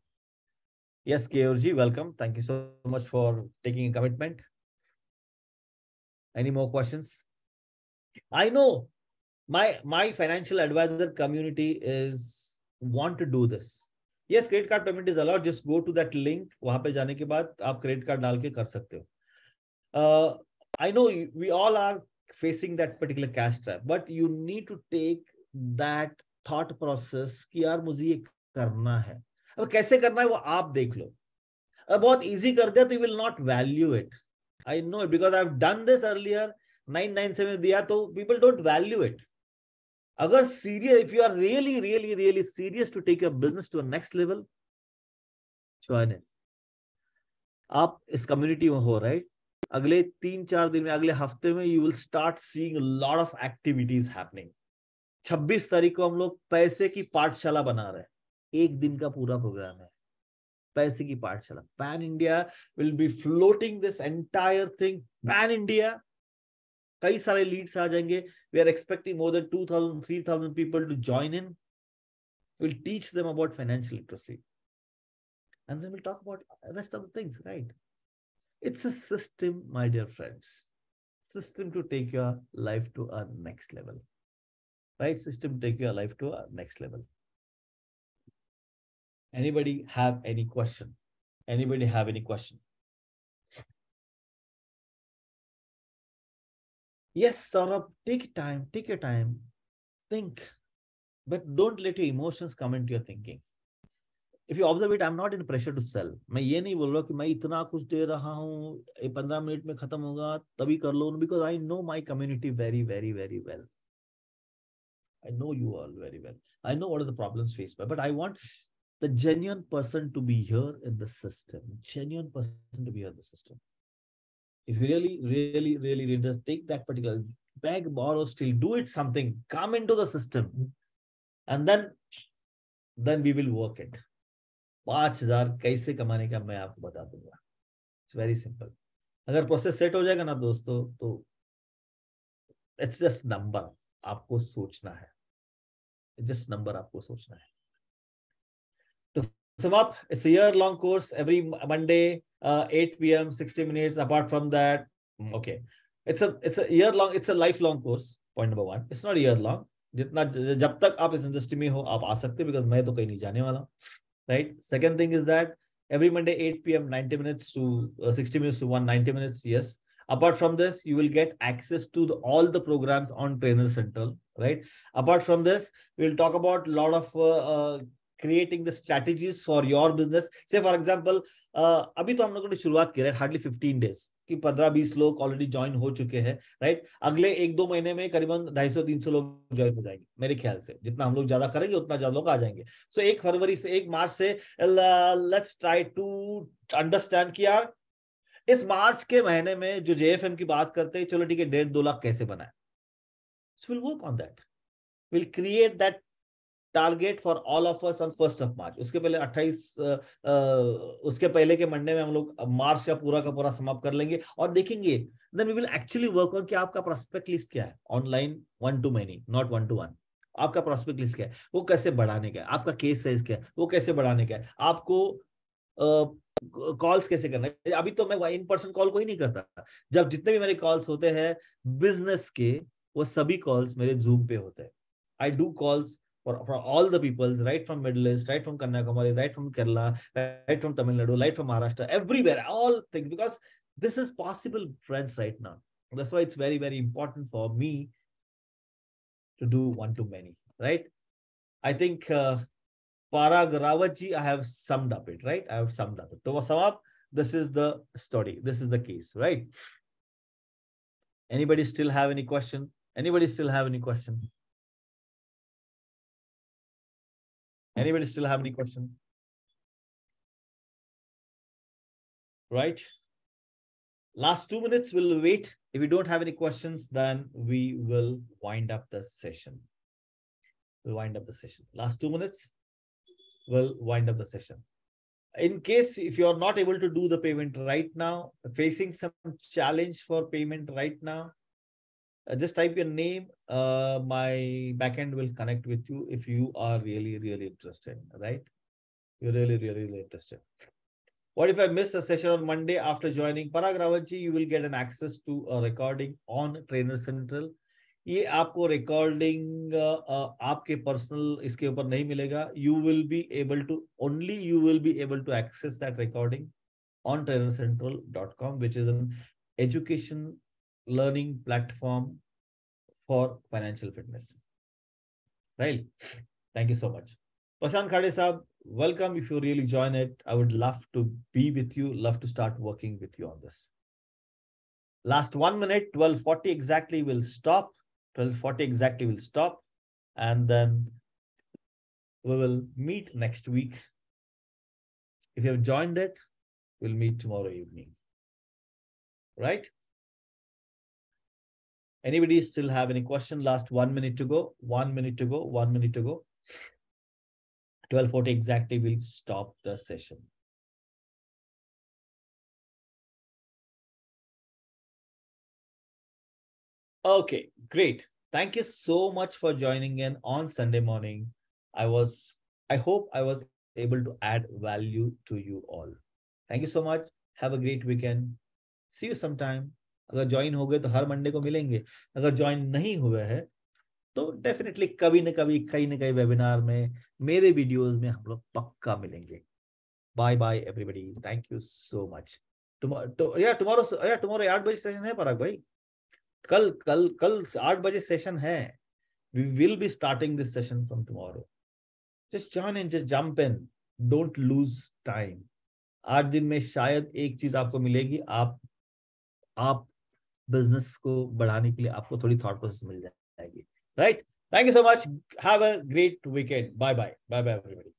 Yes, KRG, welcome. Thank you so much for taking a commitment. Any more questions? I know my financial advisor community is want to do this. Yes, credit card payment is allowed. Just go to that link. वहां पे जाने के बाद आप credit card डाल के कर सकते हो. I know we all are facing that particular cash trap, but you need to take that thought process कि यार मुझे ये करना है. अब कैसे करना है वो आप देख लो. अब बहुत easy कर दिया तो you will not value it. I know it because I've done this earlier. 997 दिया तो people don't value it. अगर serious, if you are really serious to take your business to a next level, join in. आप इस community में हो, right? अगले 3-4 दिन में, अगले हफ्ते में you will start seeing a lot of activities happening. 26 तारीख को हम लोग पैसे की पाठशाला बना रहे हैं. एक दिन का पूरा प्रोग्राम है पैसे की पाठशाला. Pan India will be floating this entire thing. Pan India. कई सारे लीड्स आ जाएंगे. We are expecting more than 2,000, 3,000 people to join in. We'll teach them about financial literacy. And then we'll talk about the rest of the things, right? It's a system, my dear friends. System to take your life to a next level. Right? System to take your life to a next level. Anybody have any question? Anybody have any question? Yes, Saurabh, take time, take your time. Think. But don't let your emotions come into your thinking. If you observe it, I'm not in pressure to sell. मैं ये नहीं बोल रहा कि मैं इतना कुछ दे रहा हूँ 15 मिनट में खत्म होगा तभी कर लो, because I know my community very well. I know you all very well. I know what are the problems faced by, but I want the genuine person to be here in the system. Genuine person to be here in the system. If you really just take that particular beg, borrow, steal, do it something, come into the system. And then we will work it. 5,000 कैसे कमाने का मैं आपको बता दूंगा. It's very simple. अगर प्रोसेस सेट हो जाएगा ना दोस्तों, तो इट्स जस्ट नंबर. आपको सोचना है, जस्ट नंबर आपको सोचना है. To sum up, it's a year-long course every Monday, 8 p.m., 60 minutes. Apart from that, okay, it's a year-long, it's a lifelong course. Point number one, it's not a year-long. जितना जब तक आप इस इंडस्ट्री में हो आप आ सकते हो, बिकॉज मैं तो कहीं नहीं जाने वाला. Right. Second thing is that every Monday 8 p.m. 90 minutes to 60 minutes to 190 minutes. Yes. Apart from this, you will get access to all the programs on Trainer Central. Right. Apart from this, we will talk about a lot of creating the strategies for your business. Say for example, अभी तो हम लोगों ने शुरुआत की है, हार्डली 15 डेज कि 15-20 लोग ऑलरेडी ज्वाइन हो चुके हैं. राइट. अगले 1-2 महीने में करीबन 250-300 लोग ज्वाइन हो जाएंगे मेरे ख्याल से. जितना हम लोग ज्यादा करेंगे उतना ज्यादा लोग आ जाएंगे. सो 1 फरवरी से 1 मार्च से लेट्स ट्राई टू अंडरस्टैंड कि यार इस मार्च के महीने में जो JFM की बात करते हैं, चलो ठीक है 1.5-2 लाख कैसे बनाए. So will work on that. Will create that target for all of us on 1st of March. उसके पहले 28 उसके पहले के मंडे में हम लोग मार्च का पूरा समाप्त कर लेंगे और देखेंगे. Then we will actually work on कि आपका प्रोस्पेक्ट लिस्ट क्या है online, 1 to many, not 1 to 1. आपका प्रोस्पेक्ट लिस्ट क्या है, वो कैसे बढ़ाने का है, आपका केस साइज क्या है, वो कैसे बढ़ाने का है, आपको कॉल्स कैसे करना है. अभी तो मैं इन पर्सन कॉल को ही नहीं करता. जब जितने भी मेरे कॉल्स होते हैं बिजनेस के, वो सभी कॉल्स मेरे जूम पे होते हैं. I do calls for all the peoples, right from Middle East, right from Kanyakumari, right from Kerala, right from Tamil Nadu, right from Maharashtra, everywhere, all things, because this is possible, friends, right now. That's why it's very, very important for me to do 1 to many, right? I think Parag Rawatji, I have summed up it, right? I have summed up it. To sum up, this is the story. This is the case, right? Anybody still have any question? Anybody still have any question? Anybody still have any question? Right? Last 2 minutes, we'll wait. If you don't have any questions, then we will wind up the session. We'll wind up the session. Last 2 minutes, we'll wind up the session. In case if you're not able to do the payment right now, facing some challenge for payment right now, just type your name. My backend will connect with you if you are really, really interested, right? You're really, really, really interested. What if I miss a session on Monday after joining Parag Rawatji? You will get an access to a recording on Trainer Central. ये आपको रिकॉर्डिंग आपके पर्सनल इसके ऊपर नहीं मिलेगा. You will be able to access that recording on trainercentral.com, which is an education learning platform for financial fitness. Right? Thank you so much. Prashant Khade Saab, welcome. If you really join it, I would love to be with you, love to start working with you on this. Last 1 minute, 12:40 exactly will stop. 12:40 exactly will stop. And then we will meet next week. If you have joined it, we'll meet tomorrow evening. Right? Anybody still have any question? Last 1 minute to go. 1 minute to go. 1 minute to go. 12:40 exactly will stop the session. Okay, great. Thank you so much for joining in on Sunday morning. I hope I was able to add value to you all. Thank you so much. Have a great weekend. See you sometime. अगर ज्वाइन हो गए तो हर मंडे को मिलेंगे. अगर ज्वाइन नहीं हुए हैं तो डेफिनेटली कभी न कभी कहीं न कहीं वेबिनार में मेरे वीडियोस में हम लोग पक्का मिलेंगे. Bye bye everybody. Thank you so much. Tomorrow 8 बजे सेशन है पराग भाई. कल 8 बजे सेशन है. We will be starting this session from tomorrow. Just join in, just jump in. Don't lose time. 8 दिन में शायद एक चीज आपको मिलेगी. आप बिजनेस को बढ़ाने के लिए आपको थोड़ी थॉट प्रोसेस मिल जाएगी. Right? Thank you so much. Have a great weekend. Bye bye. Bye bye everybody.